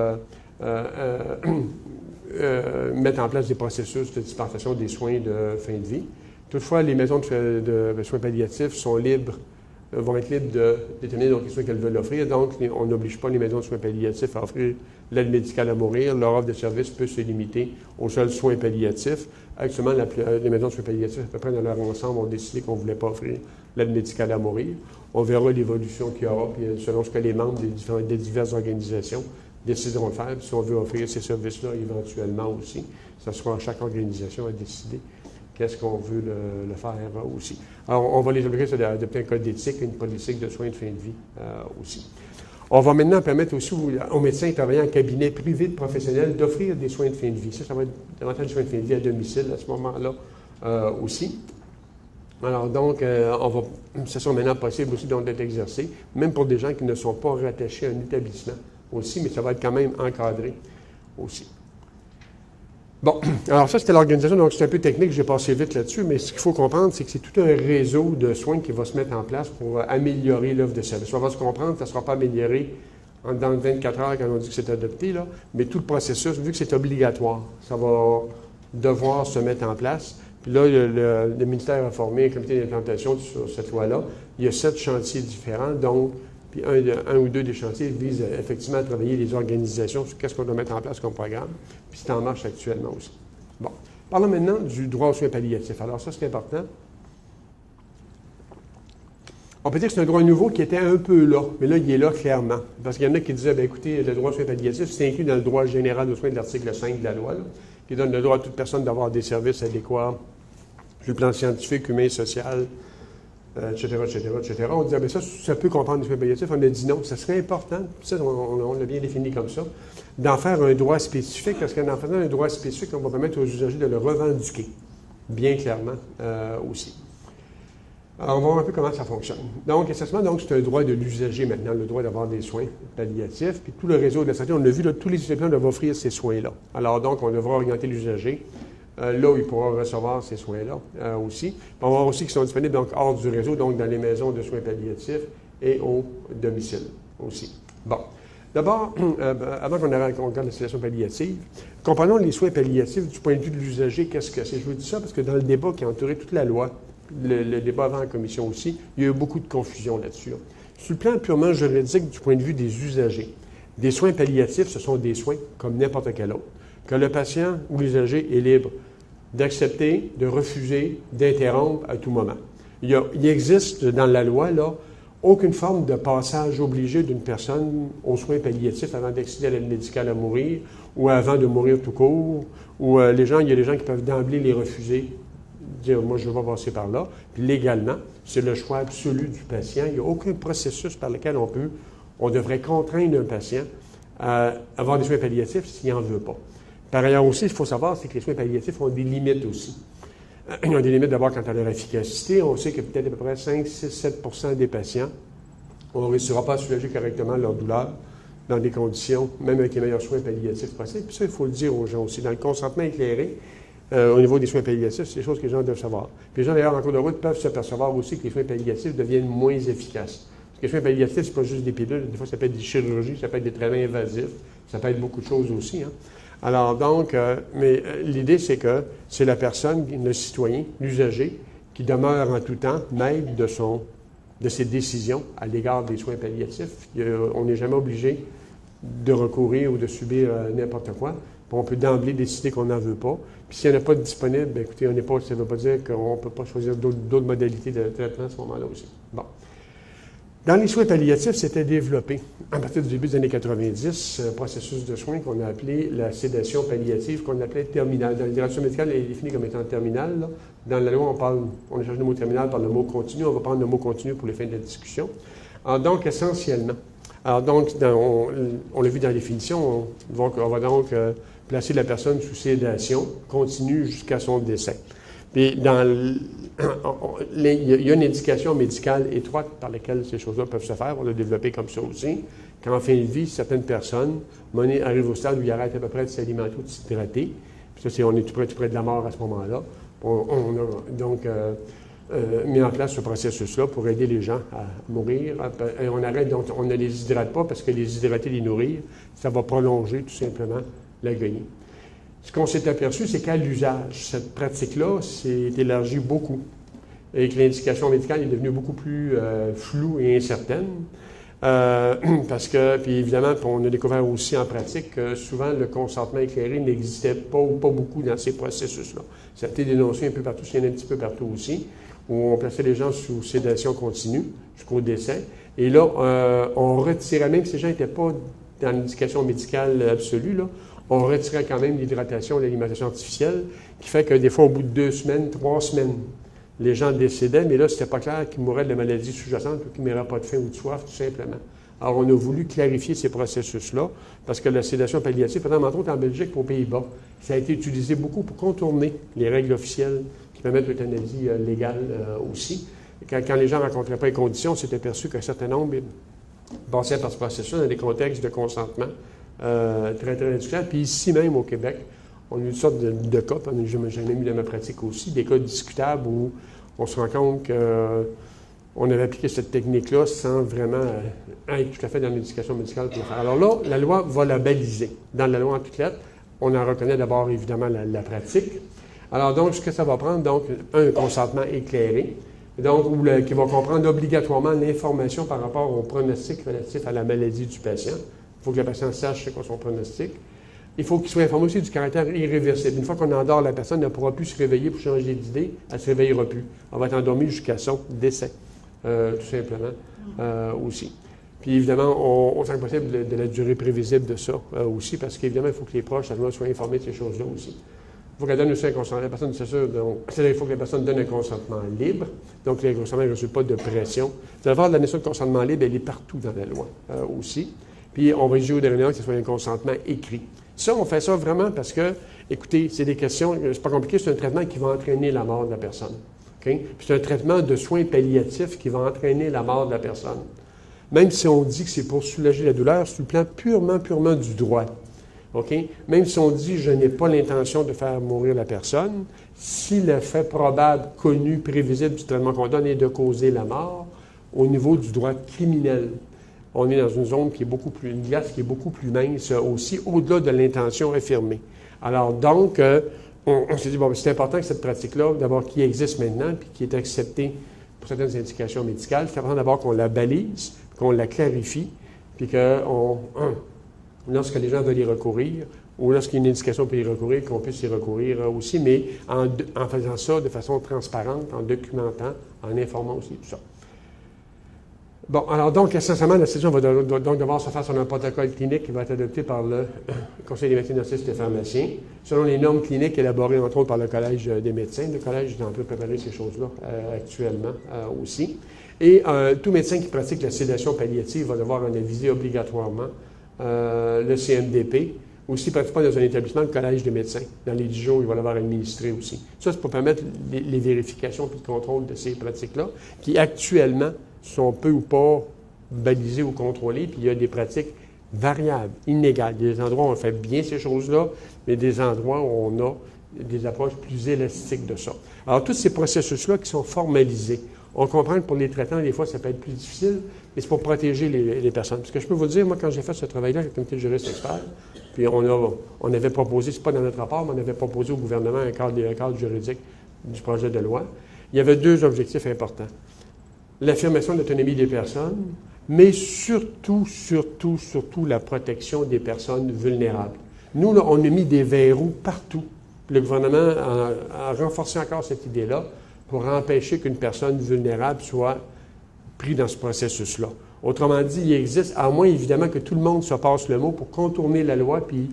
mettre en place des processus de dispensation des soins de fin de vie. Toutefois, les maisons de soins palliatifs sont libres, vont être libres de déterminer donc les soins qu'elles veulent offrir. Donc, on n'oblige pas les maisons de soins palliatifs à offrir l'aide médicale à mourir. Leur offre de service peut se limiter aux seuls soins palliatifs. Actuellement, les maisons de soins palliatifs, à peu près dans leur ensemble, ont décidé qu'on ne voulait pas offrir l'aide médicale à mourir. On verra l'évolution qu'il y aura, puis selon ce que les membres des diverses organisations décideront de faire. Puis si on veut offrir ces services-là éventuellement aussi, ça sera à chaque organisation à décider qu'est-ce qu'on veut le faire aussi. Alors, on va les obliger à adopter un code d'éthique et une politique de soins de fin de vie aussi. On va maintenant permettre aussi aux médecins travaillant en cabinet privé de professionnels d'offrir des soins de fin de vie. Ça va être davantage de soins de fin de vie à domicile à ce moment-là aussi. Alors donc, ça sera maintenant possible aussi d'être exercé, même pour des gens qui ne sont pas rattachés à un établissement aussi, mais ça va être quand même encadré aussi. Bon, alors ça, c'était l'organisation, donc c'est un peu technique, j'ai passé vite là-dessus, mais ce qu'il faut comprendre, c'est que c'est tout un réseau de soins qui va se mettre en place pour améliorer l'offre de service. On va se comprendre, ça ne sera pas amélioré dans 24 heures quand on dit que c'est adopté, là, mais tout le processus, vu que c'est obligatoire, ça va devoir se mettre en place. Puis là, le ministère a formé un comité d'implantation sur cette loi-là. Il y a 7 chantiers différents, donc puis un ou deux des chantiers visent effectivement à travailler les organisations sur qu'est-ce qu'on doit mettre en place comme programme. Puis c'est en marche actuellement aussi. Bon. Parlons maintenant du droit aux soins palliatifs. Alors ça, c'est important. On peut dire que c'est un droit nouveau qui était un peu là, mais là, il est là clairement. Parce qu'il y en a qui disaient, bien écoutez, le droit aux soins palliatifs, c'est inclus dans le droit général aux soins de l'article 5 de la loi, là, qui donne le droit à toute personne d'avoir des services adéquats sur le plan scientifique, humain, social, etc., etc., etc. On disait, bien ça peut comprendre les soins palliatifs. On a dit non, ça serait important, ça, on l'a bien défini comme ça, d'en faire un droit spécifique, parce qu'en faisant un droit spécifique, on va permettre aux usagers de le revendiquer. bien clairement aussi. Alors, on va voir un peu comment ça fonctionne. Donc, essentiellement, c'est un droit de l'usager maintenant, le droit d'avoir des soins palliatifs. Puis tout le réseau de la santé, on l'a vu, là, tous les établissements doivent offrir ces soins-là. Alors, donc, on devra orienter l'usager là où il pourra recevoir ces soins-là aussi. Puis on va voir aussi qu'ils sont disponibles donc, hors du réseau, donc dans les maisons de soins palliatifs et au domicile aussi. Bon. D'abord, avant qu'on regarde la situation palliative, comprenons les soins palliatifs du point de vue de l'usager, qu'est-ce que c'est? Je vous dis ça parce que dans le débat qui a entouré toute la loi, le débat avant la commission aussi, il y a eu beaucoup de confusion là-dessus. Sur le plan purement juridique, du point de vue des usagers, des soins palliatifs, ce sont des soins comme n'importe quel autre, que le patient ou l'usager est libre d'accepter, de refuser, d'interrompre à tout moment. Il existe dans la loi, là, aucune forme de passage obligé d'une personne aux soins palliatifs avant d'accéder à l'aide médicale à mourir ou avant de mourir tout court, ou il y a des gens qui peuvent d'emblée les refuser, dire « moi, je ne vais pas passer par là ». Puis légalement, c'est le choix absolu du patient. Il n'y a aucun processus par lequel on devrait contraindre un patient à avoir des soins palliatifs s'il n'en veut pas. Par ailleurs aussi, il faut savoir, c'est que les soins palliatifs ont des limites aussi. Ils ont des limites d'abord quant à leur efficacité. On sait que peut-être à peu près 5, 6, 7 des patients, on ne réussira pas à soulager correctement leur douleur dans des conditions, même avec les meilleurs soins palliatifs possibles. Puis ça, il faut le dire aux gens aussi. Dans le consentement éclairé, au niveau des soins palliatifs, c'est des choses que les gens doivent savoir. Puis les gens, d'ailleurs, en cours de route, peuvent s'apercevoir aussi que les soins palliatifs deviennent moins efficaces. Parce que les soins palliatifs, c'est pas juste des pilules. Des fois, ça peut être des chirurgies, ça peut être des traitements invasifs, ça peut être beaucoup de choses aussi. Hein. Alors donc, mais l'idée, c'est que c'est la personne, le citoyen, l'usager, qui demeure en tout temps maître de ses décisions à l'égard des soins palliatifs. On n'est jamais obligé de recourir ou de subir n'importe quoi. On peut d'emblée décider qu'on n'en veut pas. Puis s'il n'y en a pas de disponible, bien, écoutez, ça ne veut pas dire qu'on ne peut pas choisir d'autres modalités de traitement à ce moment-là aussi. Bon. Dans les soins palliatifs, c'était développé, à partir du début des années 90, un processus de soins qu'on a appelé la sédation palliative, qu'on appelait terminale. Dans la littérature médicale, elle est définie comme étant terminale. Là. Dans la loi, on échange le mot terminal par le mot continu. On va prendre le mot continu pour les fins de la discussion. Alors, donc, essentiellement, on l'a vu dans la définition, on va donc placer la personne sous sédation continue jusqu'à son décès. Puis, il y a une indication médicale étroite par laquelle ces choses-là peuvent se faire. On l'a développé comme ça aussi. Qu'en fin de vie, certaines personnes, arrivent au stade où ils arrêtent à peu près de s'alimenter ou de s'hydrater. Puis ça, on est tout près de la mort à ce moment-là. On a donc mis en place ce processus-là pour aider les gens à mourir. Et on arrête, donc on ne les hydrate pas parce que les hydrater, les nourrir, ça va prolonger tout simplement l'agonie. Ce qu'on s'est aperçu, c'est qu'à l'usage, cette pratique-là s'est élargie beaucoup et que l'indication médicale est devenue beaucoup plus floue et incertaine. Parce que, puis évidemment, on a découvert aussi en pratique que souvent le consentement éclairé n'existait pas ou pas beaucoup dans ces processus-là. Ça a été dénoncé un peu partout, il y en a un petit peu partout aussi, où on plaçait les gens sous sédation continue jusqu'au décès. Et là, on retirait, même si ces gens n'étaient pas dans l'indication médicale absolue, là, on retirait quand même l'hydratation et l'alimentation artificielle, qui fait que des fois, au bout de 2 semaines, 3 semaines, les gens décédaient, mais là, c'était pas clair qu'ils mouraient de maladies sous-jacentes ou qu'ils ne mouraient pas de faim ou de soif, tout simplement. Alors, on a voulu clarifier ces processus-là, parce que la sédation palliative, par exemple, entre autres en Belgique et aux Pays-Bas, ça a été utilisé beaucoup pour contourner les règles officielles qui permettent l'euthanasie légale aussi. Quand les gens ne rencontraient pas les conditions, on s'était perçu qu'un certain nombre passaient par ce processus dans des contextes de consentement très, très industriels. Puis ici même, au Québec, on a eu une sorte de cas, j'en ai mis dans ma pratique aussi, des cas discutables où on se rend compte qu'on avait appliqué cette technique-là sans vraiment être tout à fait dans l'éducation médicale pour le faire. Alors là, la loi va la baliser. Dans la loi en toutes lettres, on en reconnaît d'abord évidemment la pratique. Alors donc, ce que ça va prendre, donc, un consentement éclairé, donc qui va comprendre obligatoirement l'information par rapport au pronostic relatif à la maladie du patient. Il faut que le patient sache c'est quoi son pronostic. Il faut qu'il soit informé aussi du caractère irréversible. Une fois qu'on endort, la personne ne pourra plus se réveiller pour changer d'idée. Elle ne se réveillera plus. Elle va être endormie jusqu'à son décès, tout simplement, aussi. Puis évidemment, on sent possible de la durée prévisible de ça aussi, parce qu'évidemment, il faut que les proches soient informés de ces choses-là aussi. Il faut qu'elle donne aussi un consentement. La personne s'assure, c'est-à-dire qu'il faut que la personne donne un consentement libre. Donc, le consentement ne résulte pas de pression. Vous allez voir, la notion de consentement libre, elle est partout dans la loi aussi. Puis, on va exiger au dernier que ce soit un consentement écrit. Ça, on fait ça vraiment parce que Écoutez, c'est des questions, c'est pas compliqué, c'est un traitement qui va entraîner la mort de la personne. Okay? Puis c'est un traitement de soins palliatifs qui va entraîner la mort de la personne. Même si on dit que c'est pour soulager la douleur, c'est le plan purement du droit. Okay? Même si on dit « je n'ai pas l'intention de faire mourir la personne », si le fait probable, connu, prévisible du traitement qu'on donne est de causer la mort, au niveau du droit criminel, on est dans une zone qui est beaucoup plus, une glace qui est beaucoup plus mince aussi, au-delà de l'intention affirmée. Alors donc, on s'est dit, bon, c'est important que cette pratique-là, d'abord, qui existe maintenant, puis qui est acceptée pour certaines indications médicales, c'est important d'abord qu'on la balise, qu'on la clarifie, puis que lorsque les gens veulent y recourir, ou lorsqu'il y a une indication pour y recourir, qu'on puisse y recourir aussi, mais en faisant ça de façon transparente, en documentant, en informant aussi, tout ça. Bon, alors donc, essentiellement, la décision va donc devoir se faire sur un protocole clinique qui va être adopté par le Conseil des médecins dentistes et pharmaciens, selon les normes cliniques élaborées, entre autres, par le Collège des médecins. Le Collège est en train de préparer ces choses-là actuellement aussi. Et tout médecin qui pratique la sédation palliative va devoir en aviser obligatoirement le CMDP. Aussi, pratiquement dans un établissement, le Collège des médecins. Dans les 10 jours, il va l'avoir administré aussi. Ça, c'est pour permettre les vérifications et le contrôle de ces pratiques-là, qui actuellement sont peu ou pas balisées ou contrôlées, puis il y a des pratiques variables, inégales. Il y a des endroits où on fait bien ces choses-là, mais des endroits où on a des approches plus élastiques de ça. Alors, tous ces processus-là qui sont formalisés, on comprend que pour les traitants, des fois, ça peut être plus difficile, mais c'est pour protéger les personnes. Parce que je peux vous dire, moi, quand j'ai fait ce travail-là avec le comité de juristes experts, puis on avait proposé, c'est pas dans notre rapport, mais on avait proposé au gouvernement un cadre juridique du projet de loi. Il y avait 2 objectifs importants. L'affirmation de l'autonomie des personnes, mais surtout la protection des personnes vulnérables. Nous, là, on a mis des verrous partout. Le gouvernement a renforcé encore cette idée-là pour empêcher qu'une personne vulnérable soit prise dans ce processus-là. Autrement dit, il existe, à moins évidemment que tout le monde se passe le mot pour contourner la loi puis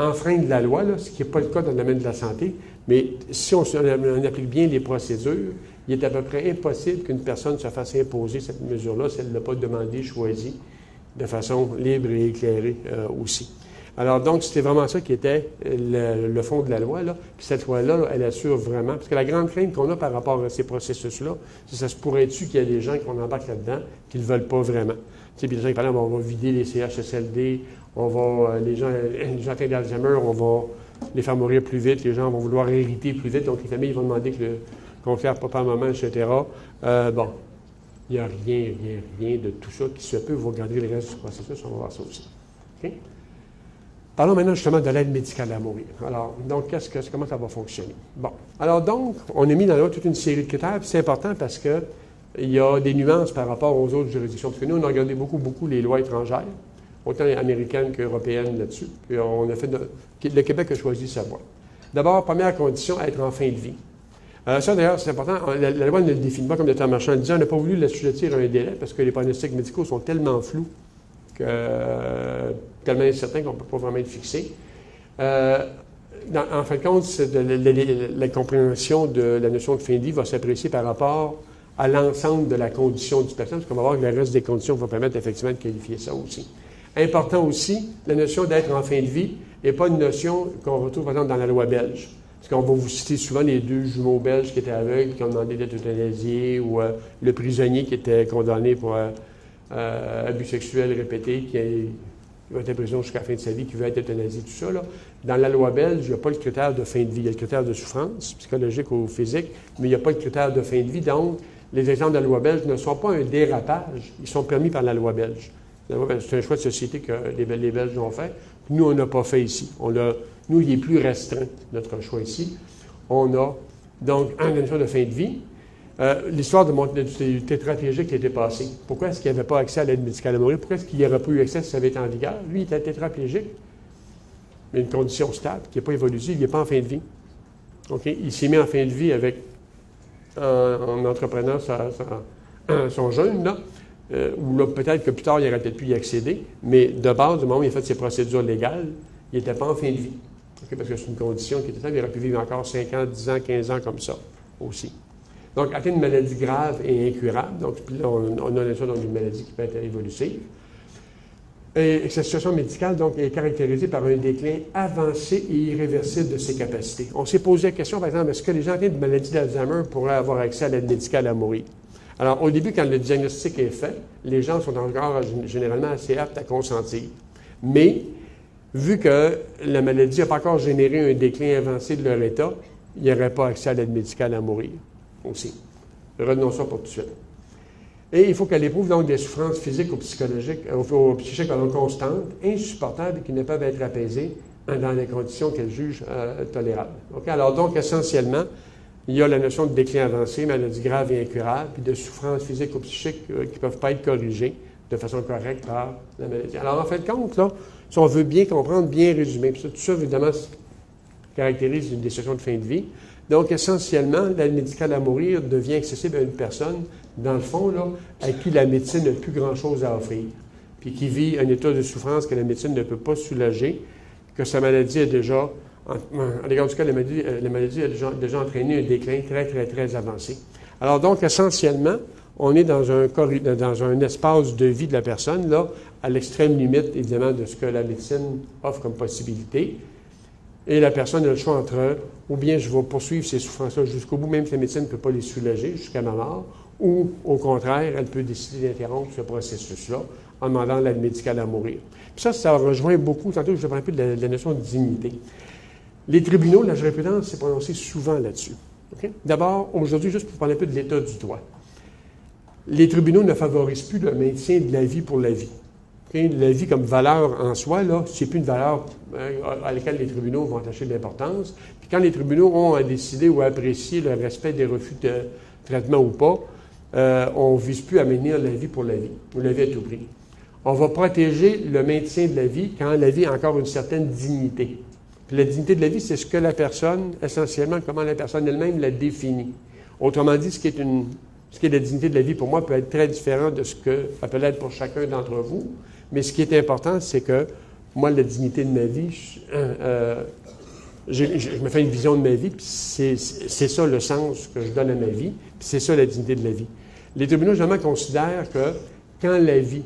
enfreindre la loi, là, ce qui n'est pas le cas dans le domaine de la santé, mais si on applique bien les procédures, il est à peu près impossible qu'une personne se fasse imposer cette mesure-là si elle ne l'a pas demandé, choisi, de façon libre et éclairée aussi. Alors donc, c'était vraiment ça qui était le fond de la loi, là. Puis cette loi-là, elle assure vraiment, parce que la grande crainte qu'on a par rapport à ces processus-là, c'est que ça se pourrait-tu qu'il y a des gens qu'on embarque là-dedans qui ne le veulent pas vraiment. Tu sais, puis les gens qui parlent, on va vider les CHSLD, les gens atteints d'Alzheimer, on va les faire mourir plus vite, les gens vont vouloir hériter plus vite, donc les familles vont demander qu'on fasse papa, maman, etc. Bon, il n'y a rien de tout ça qui se peut. Vous regardez le reste du processus, on va voir ça aussi. OK? Parlons maintenant justement de l'aide médicale à mourir. Alors, donc, comment ça va fonctionner? Bon. Alors donc, on a mis dans la loi toute une série de critères, puis c'est important parce que il y a des nuances par rapport aux autres juridictions. Parce que nous, on a regardé beaucoup les lois étrangères, autant américaines qu'européennes là-dessus. Puis on a fait le Québec a choisi sa voie. D'abord, première condition, être en fin de vie. Ça, d'ailleurs, c'est important. La loi ne le définit pas comme de temps marchand. Elle dit, on n'a pas voulu l'assujettir à un délai parce que les pronostics médicaux sont tellement flous, tellement incertains qu'on ne peut pas vraiment être fixé. En fin de compte, la compréhension de la notion de fin de vie va s'apprécier par rapport à l'ensemble de la condition du patient, parce qu'on va voir que le reste des conditions va permettre effectivement de qualifier ça aussi. Important aussi, la notion d'être en fin de vie n'est pas une notion qu'on retrouve, par exemple, dans la loi belge. Parce qu'on va vous citer souvent les 2 jumeaux belges qui étaient aveugles, qui ont demandé d'être euthanasiés, ou le prisonnier qui était condamné pour abus sexuels répétés, qui va être en prison jusqu'à la fin de sa vie, qui veut être euthanasié, tout ça. Là. Dans la loi belge, il n'y a pas le critère de fin de vie. Il y a le critère de souffrance, psychologique ou physique, mais il n'y a pas le critère de fin de vie. Donc, les exemples de la loi belge ne sont pas un dérapage. Ils sont permis par la loi belge. C'est un choix de société que les Belges ont fait. Nous, on n'a pas fait ici. Nous, il est plus restreint, notre choix ici. On a donc une notion de fin de vie. L'histoire du tétraplégique qui était passé. Pourquoi est-ce qu'il n'y avait pas accès à l'aide médicale à mourir? Pourquoi est-ce qu'il n'y aurait pas eu accès si ça avait été en vigueur? Lui, il était tétraplégique, mais une condition stable, qui n'est pas évolutive, il n'est pas en fin de vie. Okay? Il s'est mis en fin de vie en entreprenant son jeûne, là. Ou là, peut-être que plus tard, il aurait peut-être pu y accéder, mais de base, du moment où il a fait ses procédures légales, il n'était pas en fin de vie. Okay? Parce que c'est une condition qui était stable, il aurait pu vivre encore 5 ans, 10 ans, 15 ans comme ça aussi. Donc, atteindre une maladie grave et incurable. Donc, puis là, on a l'impression d'une maladie qui peut être évolutive. Et sa situation médicale, donc, est caractérisée par un déclin avancé et irréversible de ses capacités. On s'est posé la question, par exemple, est-ce que les gens atteints de maladie d'Alzheimer pourraient avoir accès à l'aide médicale à mourir? Alors, au début, quand le diagnostic est fait, les gens sont encore généralement assez aptes à consentir. Mais, vu que la maladie n'a pas encore généré un déclin avancé de leur état, il n'y aurait pas accès à l'aide médicale à mourir aussi. Retenons ça pour tout de suite. Et il faut qu'elle éprouve donc des souffrances physiques ou psychologiques, ou psychiques constantes, insupportables et qui ne peuvent être apaisées dans des conditions qu'elle juge tolérables. Okay? Alors donc, essentiellement, il y a la notion de déclin avancé, maladie grave et incurable, puis de souffrances physiques ou psychiques qui ne peuvent pas être corrigées de façon correcte par la maladie. Alors en fin de compte, là, si on veut bien comprendre, bien résumer, puis ça, tout ça, évidemment, caractérise une décision de fin de vie. Donc, essentiellement, l'aide médicale à mourir devient accessible à une personne, dans le fond, là, à qui la médecine n'a plus grand-chose à offrir, puis qui vit un état de souffrance que la médecine ne peut pas soulager, que sa maladie a déjà, en l'égard du cas, la maladie a déjà entraîné un déclin très, très, très avancé. Alors donc, essentiellement, on est dans un espace de vie de la personne, là, à l'extrême limite, évidemment, de ce que la médecine offre comme possibilité. Et la personne a le choix entre ou bien je vais poursuivre ces souffrances-là jusqu'au bout, même si la médecine ne peut pas les soulager jusqu'à ma mort, ou au contraire, elle peut décider d'interrompre ce processus-là en demandant l'aide médicale à mourir. Puis ça rejoint beaucoup, tantôt je vais parler un peu de la notion de dignité. Les tribunaux, la jurisprudence s'est prononcée souvent là-dessus. Okay? D'abord, aujourd'hui, juste pour parler un peu de l'état du droit. Les tribunaux ne favorisent plus le maintien de la vie pour la vie. Okay? La vie comme valeur en soi, là, c'est plus une valeur à laquelle les tribunaux vont attacher de l'importance. Puis quand les tribunaux ont à décider ou à apprécier le respect des refus de traitement ou pas, on ne vise plus à maintenir la vie pour la vie, ou la vie à tout prix. On va protéger le maintien de la vie quand la vie a encore une certaine dignité. Puis la dignité de la vie, c'est ce que la personne, essentiellement, comment la personne elle-même la définit. Autrement dit, ce qui est la dignité de la vie pour moi peut être très différent de ce que ça peut l'être pour chacun d'entre vous. Mais ce qui est important, c'est que moi, la dignité de ma vie, je me fais une vision de ma vie, puis c'est ça le sens que je donne à ma vie, puis c'est ça la dignité de la vie. Les tribunaux, généralement, considèrent que quand la vie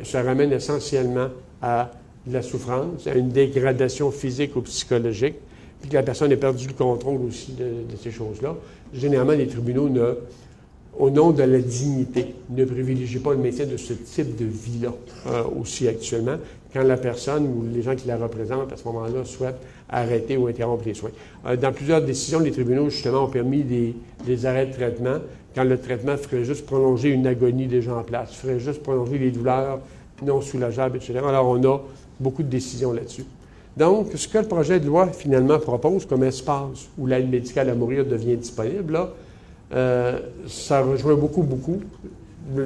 se ramène essentiellement à de la souffrance, à une dégradation physique ou psychologique, puis que la personne a perdu le contrôle aussi de ces choses-là, généralement, les tribunaux, au nom de la dignité, ne privilégient pas le maintien de ce type de vie-là aussi actuellement, quand la personne ou les gens qui la représentent à ce moment-là souhaitent arrêter ou interrompre les soins. Dans plusieurs décisions, les tribunaux, justement, ont permis des arrêts de traitement quand le traitement ferait juste prolonger une agonie déjà en place, ferait juste prolonger les douleurs non soulageables, etc. Alors, on a beaucoup de décisions là-dessus. Donc, ce que le projet de loi, finalement, propose comme espace où l'aide médicale à mourir devient disponible, là, ça rejoint beaucoup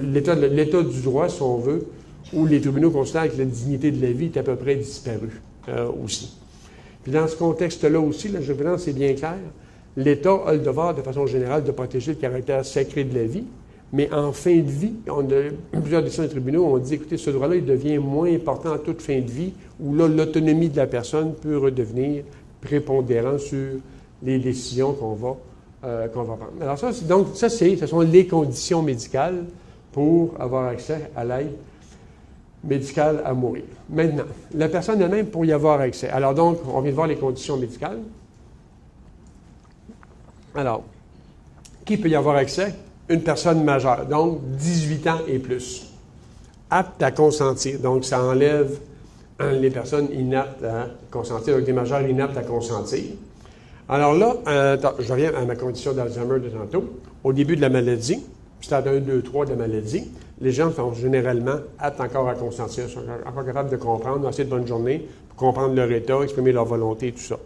l'état du droit, si on veut, où les tribunaux considèrent que la dignité de la vie est à peu près disparue aussi. Puis dans ce contexte-là aussi, la jurisprudence est bien claire. L'État a le devoir, de façon générale, de protéger le caractère sacré de la vie, mais en fin de vie, plusieurs décisions des tribunaux ont dit, écoutez, ce droit-là, il devient moins important en toute fin de vie, où là, l'autonomie de la personne peut redevenir prépondérant sur les décisions qu'on va prendre. Alors ça, ce sont les conditions médicales pour avoir accès à l'aide médicale à mourir. Maintenant, la personne elle-même pour y avoir accès. Alors donc, on vient de voir les conditions médicales. Alors, qui peut y avoir accès? Une personne majeure, donc 18 ans et plus, apte à consentir. Donc, ça enlève les personnes inaptes à consentir, donc des majeurs inaptes à consentir. Alors là, je reviens à ma condition d'Alzheimer de tantôt. Au début de la maladie, stade 1, 2, 3 de la maladie, les gens sont généralement aptes encore à consentir, sont encore capables de comprendre, passer de bonne journée, comprendre leur état, exprimer leur volonté, tout ça.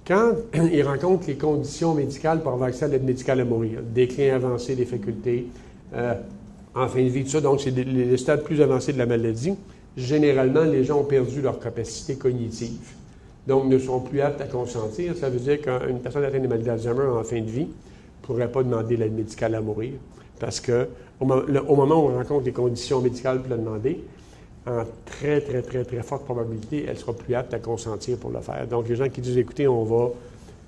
Quand ils rencontrent les conditions médicales pour avoir accès à l'aide médicale à mourir, déclin avancé des facultés, en fin de vie, tout ça, donc c'est les stades plus avancés de la maladie, généralement, les gens ont perdu leur capacité cognitive. Donc, ne sont plus aptes à consentir. Ça veut dire qu'une personne atteinte de maladie d'Alzheimer en fin de vie ne pourrait pas demander l'aide médicale à mourir parce qu'au moment où on rencontre les conditions médicales pour le demander, en très, très, très, très forte probabilité, elle sera plus apte à consentir pour le faire. Donc, les gens qui disent, écoutez, on va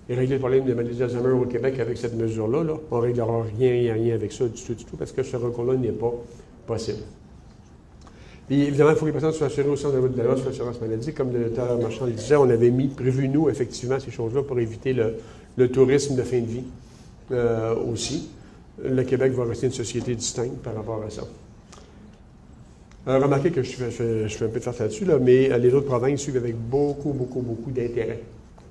régler le problème de maladie d'Alzheimer au Québec avec cette mesure-là, là, on ne réglera rien avec ça du tout, parce que ce recours-là n'est pas possible. Puis évidemment, il faut que les personnes soient assurées aussi en niveau de la loi sur l'assurance maladie. Comme le docteur Marchand le disait, on avait prévu, nous, effectivement, ces choses-là pour éviter le tourisme de fin de vie aussi. Le Québec va rester une société distincte par rapport à ça. Remarquez que je fais un peu de farce là-dessus, mais les autres provinces suivent avec beaucoup d'intérêt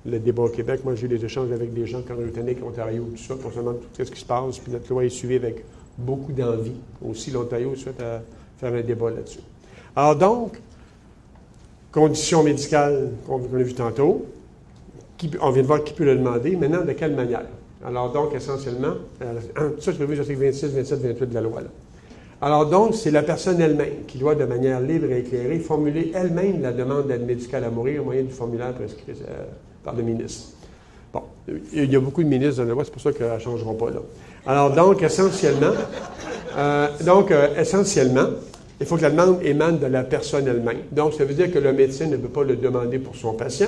le débat au Québec. Moi, j'ai eu des échanges avec des gens comme Britannique, Ontario, tout ça, pour se demander tout ce qui se passe, puis notre loi est suivie avec beaucoup d'envie. Aussi, l'Ontario souhaite faire un débat là-dessus. Alors donc, conditions médicales qu'on a vues tantôt, on vient de voir qui peut le demander. Maintenant, de quelle manière? Alors donc, essentiellement, ça, c'est prévu aux articles 26, 27, 28 de la loi. Là. Alors donc, c'est la personne elle-même qui doit, de manière libre et éclairée, formuler elle-même la demande d'aide médicale à mourir au moyen du formulaire prescrit par le ministre. Bon, il y a beaucoup de ministres dans la loi, c'est pour ça qu'elles ne changeront pas là. Alors donc, essentiellement, il faut que la demande émane de la personne elle-même. Donc, ça veut dire que le médecin ne peut pas le demander pour son patient.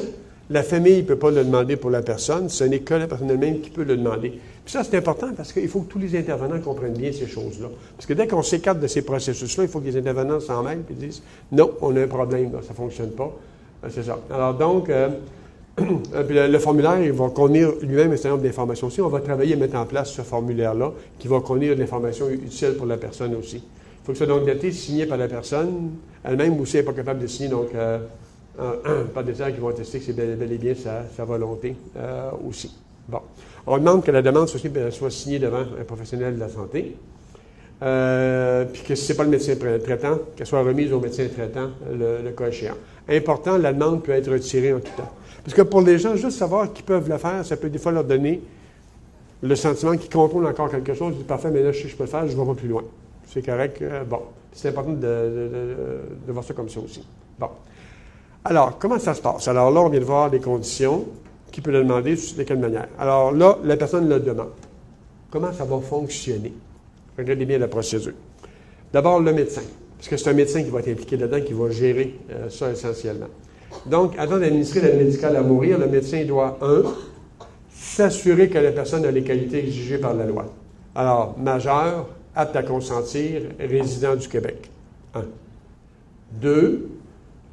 La famille ne peut pas le demander pour la personne. Ce n'est que la personne elle-même qui peut le demander. Puis ça, c'est important parce qu'il faut que tous les intervenants comprennent bien ces choses-là. Parce que dès qu'on s'écarte de ces processus-là, il faut que les intervenants s'en mêlent et disent « Non, on a un problème, là, ça ne fonctionne pas. » C'est ça. Alors donc, le formulaire, il va contenir lui-même un certain nombre d'informations aussi. On va travailler à mettre en place ce formulaire-là qui va contenir de l'information utile pour la personne aussi. Il faut que ce soit donc daté, signé par la personne elle-même ou si elle n'est pas capable de signer, donc par des gens qui vont attester que c'est bel et bien sa volonté aussi. Bon. On demande que la demande soit signée devant un professionnel de la santé, puis que si ce n'est pas le médecin traitant, qu'elle soit remise au médecin traitant le cas échéant. Important, la demande peut être retirée en tout temps. Parce que pour les gens, juste savoir qu'ils peuvent le faire, ça peut des fois leur donner le sentiment qu'ils contrôlent encore quelque chose. Ils disent, parfait, mais là, je peux le faire, je ne vais pas plus loin. C'est correct. Bon, c'est important de voir ça comme ça aussi. Bon. Alors, comment ça se passe? Alors là, on vient de voir les conditions. Qui peut le demander, de quelle manière? Alors là, la personne le demande. Comment ça va fonctionner? Regardez bien la procédure. D'abord, le médecin. Parce que c'est un médecin qui va être impliqué là-dedans, qui va gérer ça essentiellement. Donc, avant d'administrer l'aide médicale à mourir, le médecin doit, s'assurer que la personne a les qualités exigées par la loi. Alors, majeur, apte à consentir, résident du Québec. 1. 2.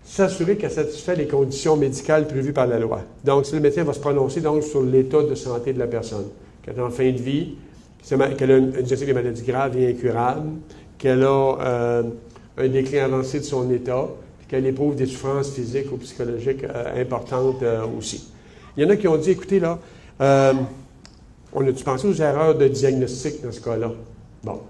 S'assurer qu'elle satisfait les conditions médicales prévues par la loi. Donc, si le médecin va se prononcer donc, sur l'état de santé de la personne, qu'elle est en fin de vie, qu'elle a une diagnostic de maladie grave et incurable, qu'elle a un déclin avancé de son état, qu'elle éprouve des souffrances physiques ou psychologiques importantes aussi. Il y en a qui ont dit, écoutez, là, on a-tu pensé aux erreurs de diagnostic dans ce cas-là? Bon,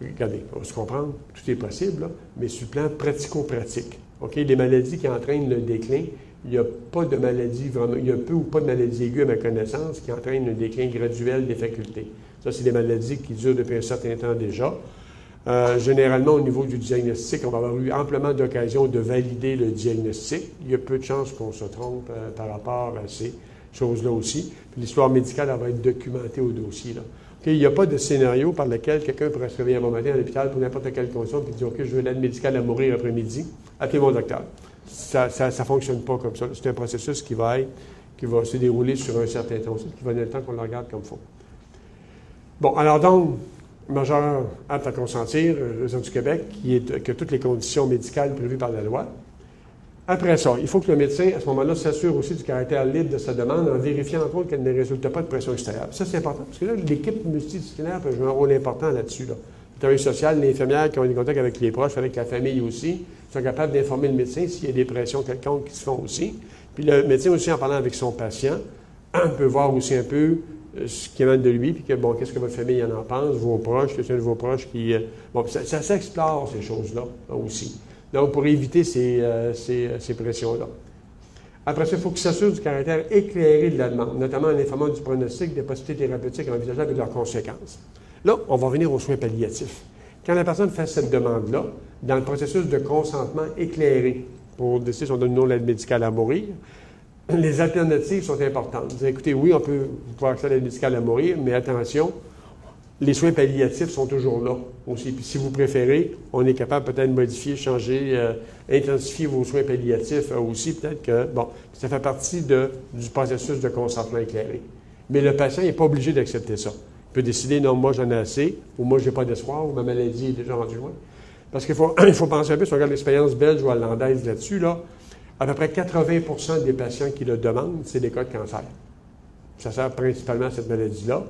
regardez, on va se comprendre, tout est possible, là, mais sur le plan pratico-pratique. OK, les maladies qui entraînent le déclin, il n'y a pas de maladie vraiment, il y a peu ou pas de maladies aiguës à ma connaissance qui entraînent un déclin graduel des facultés. Ça, c'est des maladies qui durent depuis un certain temps déjà. Généralement, au niveau du diagnostic, on va avoir eu amplement d'occasions de valider le diagnostic. Il y a peu de chances qu'on se trompe par rapport à ces choses-là aussi. Puis l'histoire médicale, elle va être documentée au dossier, là. Okay, il n'y a pas de scénario par lequel quelqu'un pourrait se réveiller un bon matin à l'hôpital pour n'importe quelle condition et dire « OK, je veux l'aide médicale à mourir après-midi. Appelez mon docteur. » Ça ne fonctionne pas comme ça. C'est un processus qui va se dérouler sur un certain temps aussi, qui va donner le temps qu'on le regarde comme il faut. Bon, alors donc, majeur apte à consentir, résident du Québec, qui a toutes les conditions médicales prévues par la loi. Après ça, il faut que le médecin, à ce moment-là, s'assure aussi du caractère libre de sa demande en vérifiant, entre autres, qu'elle ne résulte pas de pression extérieure. Ça, c'est important, parce que là, l'équipe multidisciplinaire peut jouer un rôle important là-dessus. Là. Le travail social, l'infirmière qui ont des contacts avec les proches, avec la famille aussi, sont capables d'informer le médecin s'il y a des pressions quelconques qui se font aussi. Puis le médecin aussi, en parlant avec son patient, peut voir aussi un peu ce qui émane de lui, puis que, bon, qu'est-ce que votre famille en pense, vos proches, quelqu'un de vos proches qui... bon, ça s'explore, ces choses-là, aussi. Donc, pour éviter ces pressions-là. Après ça, il faut qu'il s'assure du caractère éclairé de la demande, notamment en informant du pronostic des possibilités thérapeutiques envisageables et de leurs conséquences. Là, on va venir aux soins palliatifs. Quand la personne fait cette demande-là, dans le processus de consentement éclairé pour décider si on donne ou non l'aide médicale à mourir, les alternatives sont importantes. Vous dites, écoutez, oui, on peut pouvoir accéder à l'aide médicale à mourir, mais attention, les soins palliatifs sont toujours là aussi. Puis si vous préférez, on est capable peut-être de modifier, changer, intensifier vos soins palliatifs aussi. Peut-être que, bon, ça fait partie du processus de consentement éclairé. Mais le patient n'est pas obligé d'accepter ça. Il peut décider, non, moi j'en ai assez, ou moi je n'ai pas d'espoir, ou ma maladie est déjà rendue loin. Parce qu'il faut, il faut penser un peu, si on regarde l'expérience belge ou hollandaise là-dessus, là, à peu près 80 des patients qui le demandent, c'est des cas de cancer. Ça sert principalement à cette maladie-là.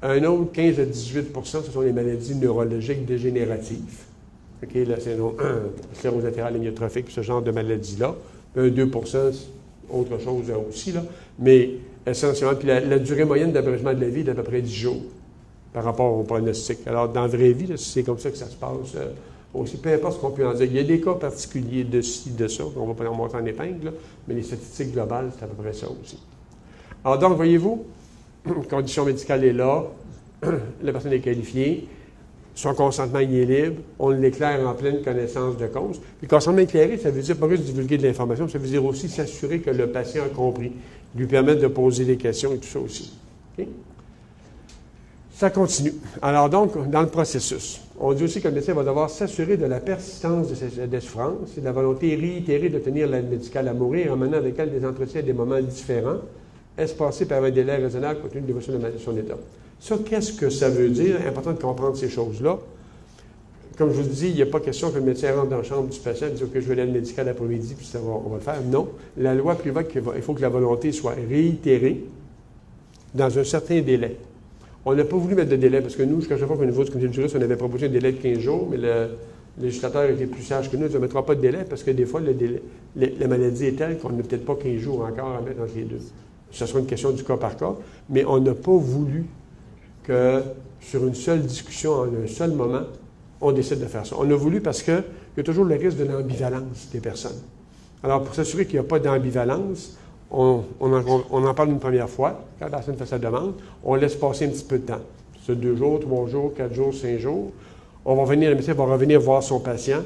Un autre 15 à 18 ce sont les maladies neurologiques dégénératives. Okay, là, c'est sclérose latérale amyotrophique, ce genre de maladie-là. Un 2 autre chose aussi, là. Mais essentiellement, puis la durée moyenne d'abrégement de la vie est d'à peu près 10 jours par rapport au pronostic. Alors, dans la vraie vie, là, c'est comme ça que ça se passe aussi. Peu importe ce qu'on peut en dire. Il y a des cas particuliers de ci, de ça, on ne va pas en monter en épingle, là, mais les statistiques globales, c'est à peu près ça aussi. Alors, donc, voyez-vous, condition médicale est là, la personne est qualifiée, son consentement il est libre, on l'éclaire en pleine connaissance de cause. Puis consentement éclairé, ça veut dire pas juste divulguer de l'information, ça veut dire aussi s'assurer que le patient a compris, lui permettre de poser des questions et tout ça aussi. Okay? Ça continue. Alors donc, dans le processus, on dit aussi que le médecin va devoir s'assurer de la persistance des souffrances et de la volonté réitérée d'obtenir l'aide médicale à mourir en menant avec elle des entretiens à des moments différents, espacés par un délai raisonnable compte tenu de l'évolution de son état. Ça, qu'est-ce que ça veut dire? Important de comprendre ces choses-là. Comme je vous dis, il n'y a pas question que le médecin rentre dans la chambre du patient et dise « OK, je veux l'aide médicale l'après-midi, puis on va le faire ». Non. La loi prévoit qu'il faut que la volonté soit réitérée dans un certain délai. On n'a pas voulu mettre de délai, parce que nous, jusqu'à chaque fois qu'au niveau du comité de juriste, on avait proposé un délai de 15 jours, mais le législateur était plus sage que nous, il ne mettra pas de délai, parce que des fois, la maladie est telle qu'on n'a peut-être pas 15 jours encore à mettre entre les deux. Ce sera une question du cas par cas, mais on n'a pas voulu que sur une seule discussion, en un seul moment, on décide de faire ça. On a voulu parce qu'il y a toujours le risque de l'ambivalence des personnes. Alors, pour s'assurer qu'il n'y a pas d'ambivalence, on en parle une première fois, quand la personne fait sa demande, on laisse passer un petit peu de temps. C'est 2 jours, 3 jours, 4 jours, 5 jours. On va venir, le médecin va revenir voir son patient,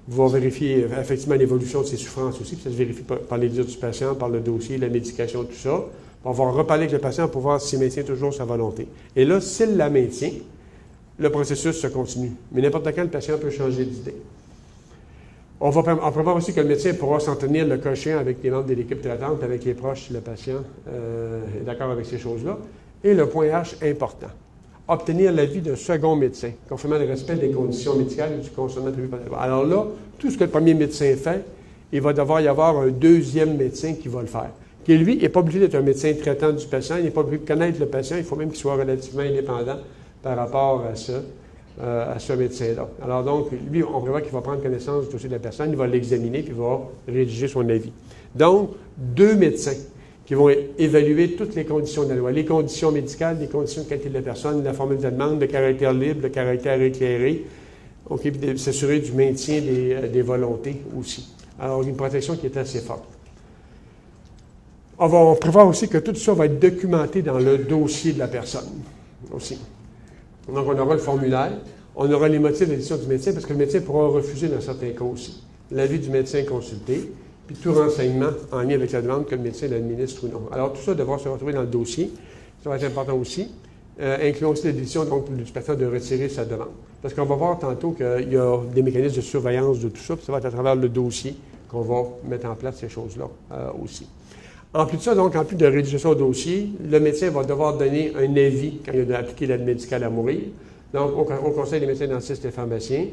va vérifier effectivement l'évolution de ses souffrances aussi, puis ça se vérifie par les dires du patient, par le dossier, la médication, tout ça. On va reparler avec le patient pour voir s'il maintient toujours sa volonté. Et là, s'il la maintient, le processus se continue. Mais n'importe quand, le patient peut changer d'idée. On prévoit aussi que le médecin pourra s'en tenir le cas échéant avec les membres de l'équipe traitante, avec les proches, si le patient est d'accord avec ces choses-là. Et le point H important, obtenir l'avis d'un second médecin, conformément au respect des conditions médicales et du consentement prévu par la loi. Alors là, tout ce que le premier médecin fait, il va devoir y avoir un deuxième médecin qui va le faire. Qui, lui, n'est pas obligé d'être un médecin traitant du patient, il n'est pas obligé de connaître le patient, il faut même qu'il soit relativement indépendant par rapport à ce médecin-là. Alors donc, lui, on prévoit qu'il va prendre connaissance du dossier de la personne, il va l'examiner, puis il va rédiger son avis. Donc, 2 médecins qui vont évaluer toutes les conditions de la loi, les conditions médicales, les conditions de qualité de la personne, la formule de la demande, le caractère libre, le caractère éclairé, OK, puis s'assurer du maintien des volontés aussi. Alors, une protection qui est assez forte. On va prévoir aussi que tout ça va être documenté dans le dossier de la personne aussi. Donc, on aura le formulaire, on aura les motifs d'édition du médecin, parce que le médecin pourra refuser dans certains cas aussi. L'avis du médecin consulté, puis tout renseignement en lien avec la demande que le médecin l'administre ou non. Alors, tout ça devra se retrouver dans le dossier. Ça va être important aussi. Incluons aussi la décision donc, du patient de retirer sa demande. Parce qu'on va voir tantôt qu'il y a des mécanismes de surveillance de tout ça, puis ça va être à travers le dossier qu'on va mettre en place ces choses-là aussi. En plus de ça, donc, en plus de rédiger ça au dossier, le médecin va devoir donner un avis quand il a appliqué l'aide médicale à mourir. Donc, au Conseil des médecins dentistes et pharmaciens,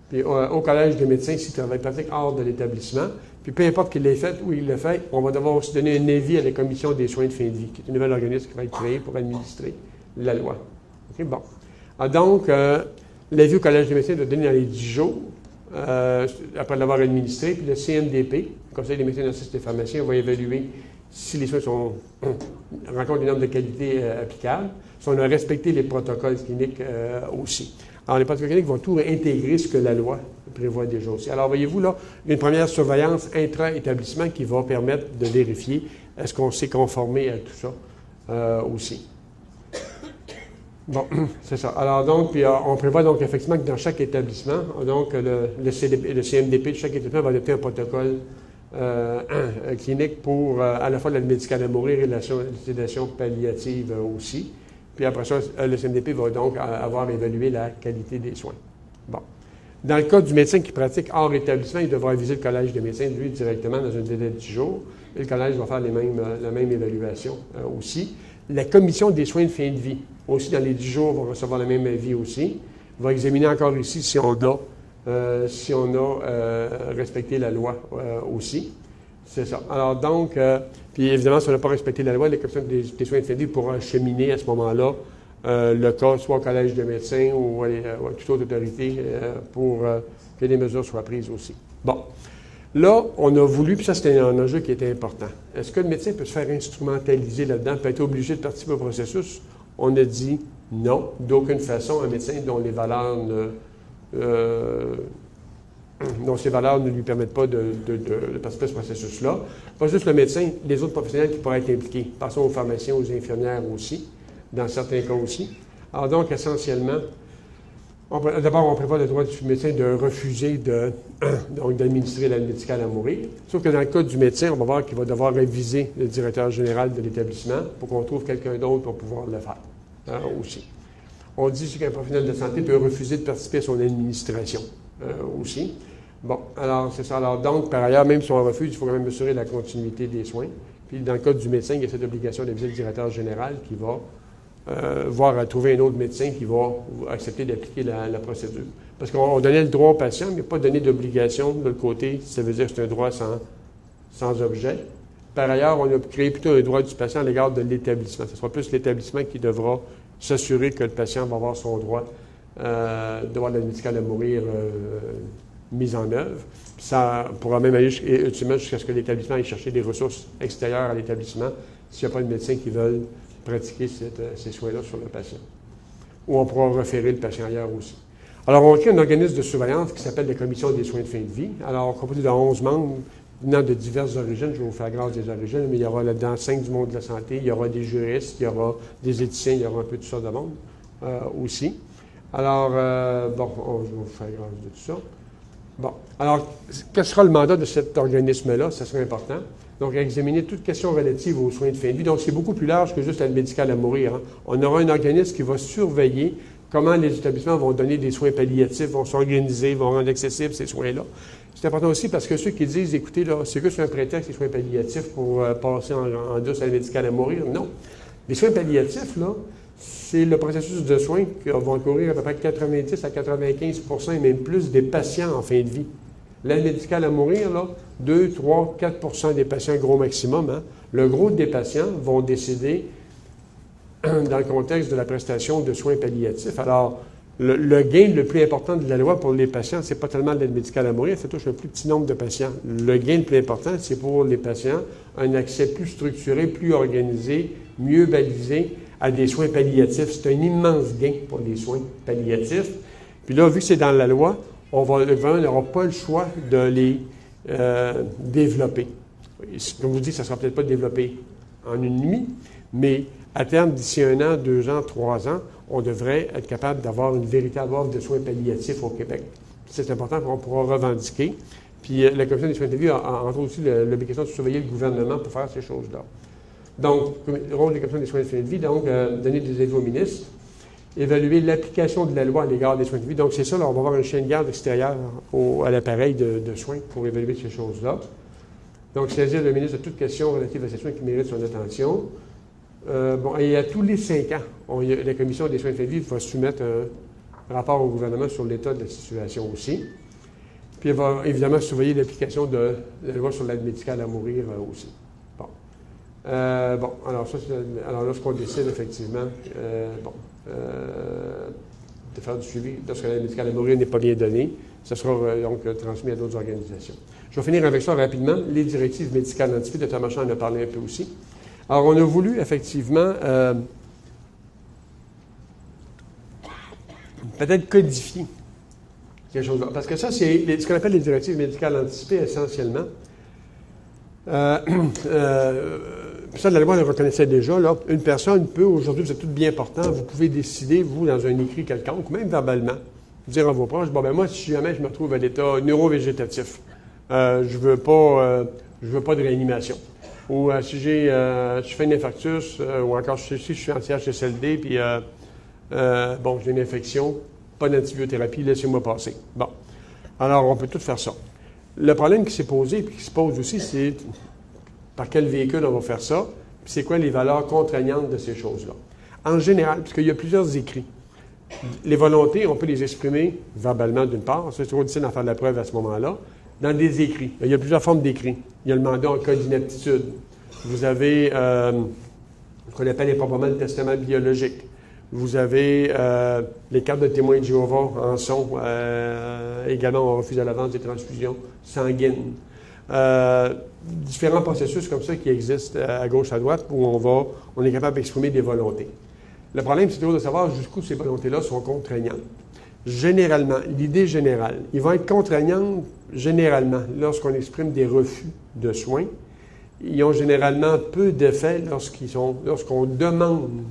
puis au Collège des médecins s'il travaille pratique hors de l'établissement. Puis peu importe qu'il l'ait fait ou il l'a fait, on va devoir aussi donner un avis à la Commission des soins de fin de vie, qui est un nouvel organisme qui va être créé pour administrer la loi. OK, bon. Donc, l'avis au Collège des médecins doit donner dans les 10 jours, après l'avoir administré, puis le CNDP, le Conseil des médecins dentistes et pharmaciens, va évaluer si les soins rencontrent des normes de qualité applicables, si on a respecté les protocoles cliniques aussi. Alors, les protocoles cliniques vont tout intégrer ce que la loi prévoit déjà aussi. Alors, voyez-vous, là, une première surveillance intra-établissement qui va permettre de vérifier est-ce qu'on s'est conformé à tout ça aussi. Bon, c'est ça. Alors, donc, puis on prévoit donc effectivement que dans chaque établissement, donc le CMDP de chaque établissement va adopter un protocole clinique pour à la fois l'aide médicale à mourir et la sédation palliative aussi. Puis après ça, le CMDP va donc avoir évalué la qualité des soins. Bon. Dans le cas du médecin qui pratique hors établissement, il devra viser le collège des médecins, lui, directement dans un délai de 10 jours. Et le collège va faire la même évaluation aussi. La commission des soins de fin de vie, aussi dans les 10 jours, va recevoir le même avis aussi. Va examiner encore ici si on a si on a respecté la loi aussi. C'est ça. Alors donc, puis évidemment, si on n'a pas respecté la loi, la commission des soins de fin de vie pourra acheminer à ce moment-là le cas soit au collège de médecins ou à toute autre autorité pour que les mesures soient prises aussi. Bon. Là, on a voulu, puis ça c'était un enjeu qui était important. Est-ce que le médecin peut se faire instrumentaliser là-dedans, peut être obligé de participer au processus? On a dit non, d'aucune façon. Un médecin dont les valeurs dont ces valeurs ne lui permettent pas de participer à ce processus-là. Pas juste le médecin, les autres professionnels qui pourraient être impliqués. Passons aux pharmaciens, aux infirmières aussi, dans certains cas aussi. Alors donc, essentiellement, d'abord, on prévoit le droit du médecin de refuser d'administrer l'aide médicale à mourir. Sauf que dans le cas du médecin, on va voir qu'il va devoir réviser le directeur général de l'établissement pour qu'on trouve quelqu'un d'autre pour pouvoir le faire aussi. On dit aussi qu'un professionnel de santé peut refuser de participer à son administration aussi. Bon, alors c'est ça. Alors donc, par ailleurs, même si on refuse, il faut quand même assurer la continuité des soins. Puis dans le cas du médecin, il y a cette obligation de viser le directeur général qui va voir à trouver un autre médecin qui va accepter d'appliquer la procédure. Parce qu'on donnait le droit au patient, mais pas donné d'obligation de l'autre côté. Ça veut dire que c'est un droit sans objet. Par ailleurs, on a créé plutôt un droit du patient à l'égard de l'établissement. Ce sera plus l'établissement qui devra s'assurer que le patient va avoir son droit d'avoir l'aide médicale à mourir mise en œuvre. Puis ça pourra même aller ultimement jusqu'à ce que l'établissement aille chercher des ressources extérieures à l'établissement s'il n'y a pas de médecins qui veulent pratiquer ces soins-là sur le patient. Ou on pourra référer le patient ailleurs aussi. Alors, on crée un organisme de surveillance qui s'appelle la Commission des soins de fin de vie. Alors, composé de 11 membres venant de diverses origines. Je vais vous faire grâce des origines, mais il y aura là-dedans 5 du monde de la santé, il y aura des juristes, il y aura des éthiciens, il y aura un peu de ça de monde aussi. Alors, bon, je vais vous faire grâce de tout ça. Bon, alors, quel sera le mandat de cet organisme-là? Ça serait important. Donc, examiner toute question relative aux soins de fin de vie. Donc, c'est beaucoup plus large que juste l'aide médicale à mourir. Hein. On aura un organisme qui va surveiller comment les établissements vont donner des soins palliatifs, vont s'organiser, vont rendre accessibles ces soins-là. C'est important aussi parce que ceux qui disent, écoutez, là, c'est juste un prétexte, les soins palliatifs pour passer en douce à l'aide médicale à mourir. Non. Les soins palliatifs, là, c'est le processus de soins qui va courir à peu près 90 à 95 et même plus des patients en fin de vie. L'aide médicale à mourir, là, 2, 3, 4 des patients, gros maximum. Hein. Le gros des patients vont décéder dans le contexte de la prestation de soins palliatifs. Alors, le gain le plus important de la loi pour les patients, c'est pas tellement l'aide médicale à mourir, ça touche un plus petit nombre de patients. Le gain le plus important, c'est pour les patients un accès plus structuré, plus organisé, mieux balisé à des soins palliatifs. C'est un immense gain pour les soins palliatifs. Puis là, vu que c'est dans la loi, le gouvernement n'aura pas le choix de les développer. Comme je vous dis, ça ne sera peut-être pas développé en une nuit, mais à terme, d'ici 1 an, 2 ans, 3 ans, on devrait être capable d'avoir une véritable offre de soins palliatifs au Québec. C'est important qu'on pourra revendiquer. Puis la Commission des soins de vie a entre autres aussi l'obligation de surveiller le gouvernement pour faire ces choses-là. Donc, le rôle des commissions des soins de fin de vie, donc, donner des avis au ministre, évaluer l'application de la loi à l'égard des soins de vie. Donc, c'est ça, là, on va avoir un chien de garde extérieur à l'appareil de soins pour évaluer ces choses-là. Donc, saisir le ministre de toute question relative à ces soins qui méritent son attention. Et à tous les 5 ans, la Commission des soins de fin de vie va soumettre un rapport au gouvernement sur l'état de la situation aussi. Puis, elle va évidemment surveiller l'application de la loi sur l'aide médicale à mourir aussi. Alors lorsqu'on décide effectivement de faire du suivi, lorsque l'aide médicale à mourir n'est pas bien donnée, ça sera donc transmis à d'autres organisations. Je vais finir avec ça rapidement. Les directives médicales anticipées, Dr. Marchand en a parlé un peu aussi. Alors, on a voulu effectivement peut-être codifier quelque chose là. Parce que ça, c'est ce qu'on appelle les directives médicales anticipées essentiellement. Ça, la loi le reconnaissait déjà. Là, une personne peut, aujourd'hui, vous êtes tout bien portant, vous pouvez décider, vous, dans un écrit quelconque, même verbalement, dire à vos proches, moi, si jamais je me retrouve à l'état neurovégétatif, je veux pas de réanimation. Ou si je fais une infarctus, ou encore si je suis en CHSLD, puis j'ai une infection, pas d'antibiothérapie, laissez-moi passer. Bon. Alors, on peut tout faire ça. Le problème qui s'est posé, puis qui se pose aussi, c'est par quel véhicule on va faire ça, puis c'est quoi les valeurs contraignantes de ces choses-là. En général, puisqu'il y a plusieurs écrits, Les volontés, on peut les exprimer verbalement d'une part, c'est trop difficile d'en faire de la preuve à ce moment-là, dans des écrits. Il y a plusieurs formes d'écrits. Il y a le mandat en cas d'inaptitude. Vous avez ce qu'on appelle improprement le testament biologique. Vous avez les cartes de témoins de Jéhovah en sont. Également, on refuse à l'avance des transfusions sanguines. Différents processus comme ça qui existent à gauche, à droite, où on est capable d'exprimer des volontés. Le problème, c'est toujours de savoir jusqu'où ces volontés-là sont contraignantes. Généralement, l'idée générale, ils vont être contraignantes généralement lorsqu'on exprime des refus de soins. Ils ont généralement peu d'effet lorsqu'on demande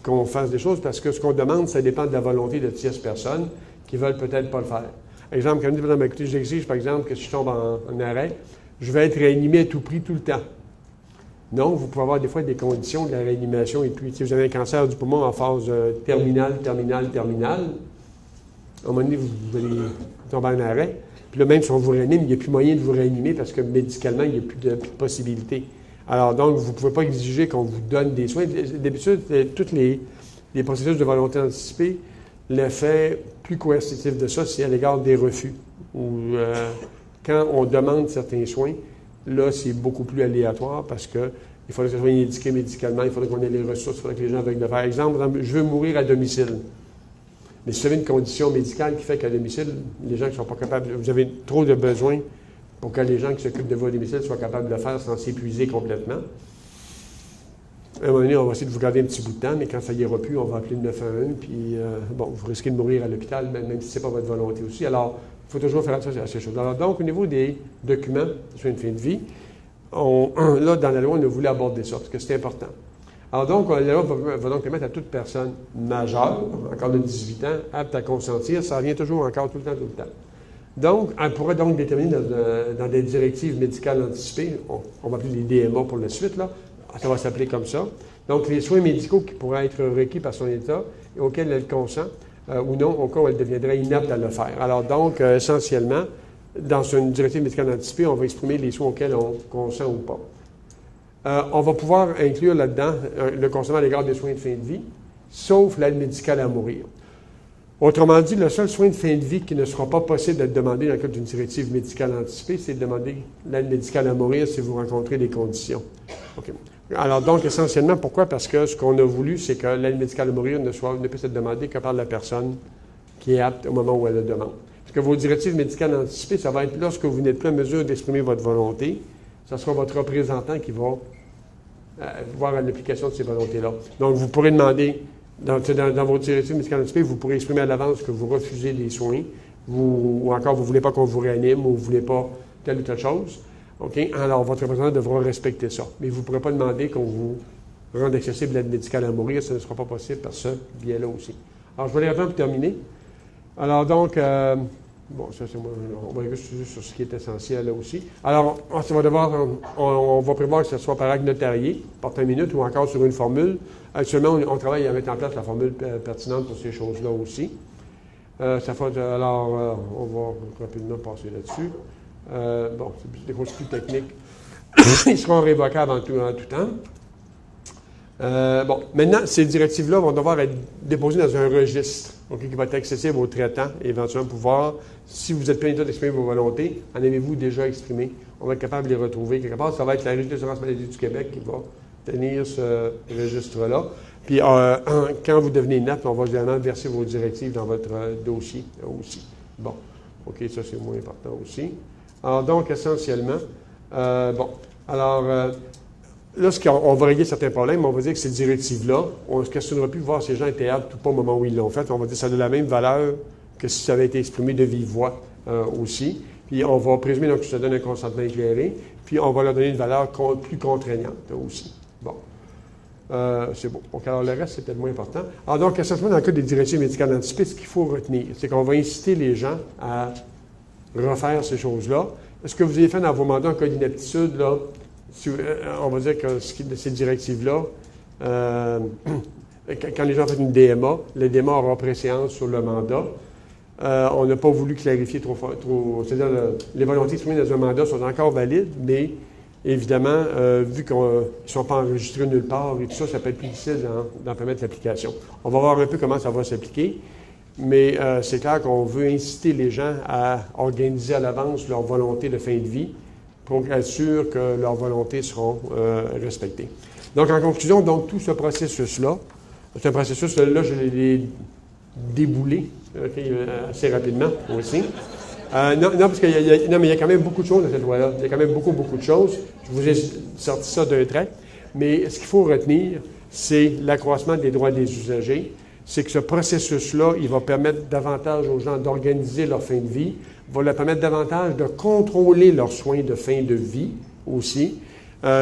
qu'on fasse des choses, parce que ce qu'on demande, ça dépend de la volonté de tierces personnes qui veulent peut-être pas le faire. Exemple, quand on dit, par exemple, écoutez, j'exige, par exemple, que si je tombe en arrêt, je vais être réanimé à tout prix tout le temps. Non, vous pouvez avoir des fois des conditions de la réanimation, et puis si vous avez un cancer du poumon en phase terminale, à un moment donné, vous allez tomber en arrêt. Puis là, même si on vous réanime, il n'y a plus moyen de vous réanimer parce que médicalement, il n'y a plus de possibilité. Alors donc, vous ne pouvez pas exiger qu'on vous donne des soins. D'habitude, tous les processus de volonté anticipée, l'effet plus coercitif de ça, c'est à l'égard des refus. Quand on demande certains soins, là, c'est beaucoup plus aléatoire parce que il faudrait que ça soit indiqué médicalement, il faudrait qu'on ait les ressources, il faudrait que les gens veuillent le faire. Exemple, je veux mourir à domicile. Mais si vous avez une condition médicale qui fait qu'à domicile, les gens qui ne sont pas capables, vous avez trop de besoins pour que les gens qui s'occupent de vous à domicile soient capables de le faire sans s'épuiser complètement. À un moment donné, on va essayer de vous garder un petit bout de temps, mais quand ça n'ira plus, on va appeler le 911, puis vous risquez de mourir à l'hôpital, même si ce n'est pas votre volonté aussi. Alors, il faut toujours faire attention à ces choses. Alors, donc, au niveau des documents de soins de fin de vie, là, dans la loi, on a voulu aborder ça, parce que c'est important. Alors donc, la loi va donc permettre à toute personne majeure, encore de 18 ans, apte à consentir, ça revient toujours encore tout le temps. Donc, elle pourrait donc déterminer dans des directives médicales anticipées, on va appeler les DMA pour la suite, là, ça va s'appeler comme ça. Donc, les soins médicaux qui pourraient être requis par son État et auxquels elle consent, ou non, au cas où elle deviendrait inapte à le faire. Alors donc, essentiellement, dans une directive médicale anticipée, on va exprimer les soins auxquels on consent ou pas. On va pouvoir inclure là-dedans le consentement à l'égard des soins de fin de vie, sauf l'aide médicale à mourir. Autrement dit, le seul soin de fin de vie qui ne sera pas possible d'être demandé dans le cadre d'une directive médicale anticipée, c'est de demander l'aide médicale à mourir si vous rencontrez des conditions. OK. Alors donc, essentiellement, pourquoi? Parce que ce qu'on a voulu, c'est que l'aide médicale à mourir ne puisse être demandée que par la personne qui est apte au moment où elle le demande. Parce que vos directives médicales anticipées, ça va être lorsque vous n'êtes plus en mesure d'exprimer votre volonté, ce sera votre représentant qui va voir l'application de ces volontés-là. Donc, vous pourrez demander, dans vos directives médicales anticipées, vous pourrez exprimer à l'avance que vous refusez des soins, ou encore vous ne voulez pas qu'on vous réanime, ou vous ne voulez pas telle ou telle chose. OK? Alors, votre représentant devra respecter ça. Mais vous ne pourrez pas demander qu'on vous rende accessible l'aide médicale à mourir. Ça ne sera pas possible par ce biais-là aussi. Alors, je vais aller rapidement pour terminer. Alors, donc, bon, ça, c'est moi. On va aller juste sur ce qui est essentiel là aussi. Alors, on va prévoir que ce soit par acte notarié, porte 1 minute, ou encore sur une formule. Actuellement, on travaille à mettre en place la formule pertinente pour ces choses-là aussi. On va rapidement passer là-dessus. Bon, c'est des choses plus techniques. Ils seront révocables en tout temps. Bon, maintenant, ces directives-là vont devoir être déposées dans un registre, okay, qui va être accessible aux traitants et éventuellement pouvoir, si vous êtes plein d'état d'exprimer vos volontés, en avez-vous déjà exprimé? On va être capable de les retrouver quelque part. Ça va être la Régie d'assurance maladie du Québec qui va tenir ce registre-là. Puis, quand vous devenez inapte, on va évidemment verser vos directives dans votre dossier aussi. Bon, OK, ça c'est moins important aussi. Alors, donc, essentiellement, lorsqu'on va régler certains problèmes, on va dire que ces directives-là, on ne se questionnera plus de voir si les gens étaient aptes ou pas au moment où ils l'ont fait. On va dire que ça a de la même valeur que si ça avait été exprimé de vive voix aussi. Puis, on va présumer donc, que ça donne un consentement éclairé. Puis, on va leur donner une valeur plus contraignante aussi. Bon. C'est bon. Donc, alors, le reste, c'est peut-être moins important. Alors, donc, essentiellement, dans le cas des directives médicales anticipées, ce qu'il faut retenir, c'est qu'on va inciter les gens à refaire ces choses-là. Ce que vous avez fait dans vos mandats en cas d'inaptitude, là, on va dire que ces directives-là, quand les gens font une DMA, le DMA aura préséance sur le mandat. On n'a pas voulu clarifier trop c'est-à-dire les volontés exprimées dans un mandat sont encore valides, mais évidemment, vu qu'ils ne sont pas enregistrés nulle part et tout ça, ça peut être plus difficile d'en permettre l'application. On va voir un peu comment ça va s'appliquer, mais c'est clair qu'on veut inciter les gens à organiser à l'avance leur volonté de fin de vie pour être sûr que leurs volontés seront respectées. Donc, en conclusion, donc, tout ce processus-là, c'est un processus, là, je l'ai déboulé assez rapidement aussi. Non, parce qu'il y a quand même beaucoup de choses dans cette loi-là. Il y a quand même beaucoup de choses. Je vous ai sorti ça d'un trait. Mais ce qu'il faut retenir, c'est l'accroissement des droits des usagers. C'est que ce processus-là, il va permettre davantage aux gens d'organiser leur fin de vie, va leur permettre davantage de contrôler leurs soins de fin de vie aussi.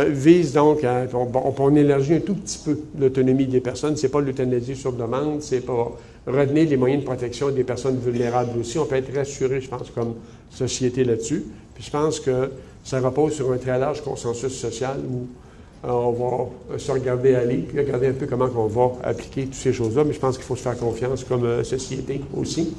Vise donc à... On élargit un tout petit peu l'autonomie des personnes. C'est pas l'euthanasie sur demande, c'est pas retenir les moyens de protection des personnes vulnérables aussi. On peut être rassuré, je pense, comme société là-dessus. Puis je pense que ça repose sur un très large consensus social où on va se regarder aller, puis regarder un peu comment on va appliquer toutes ces choses-là. Mais je pense qu'il faut se faire confiance comme société aussi.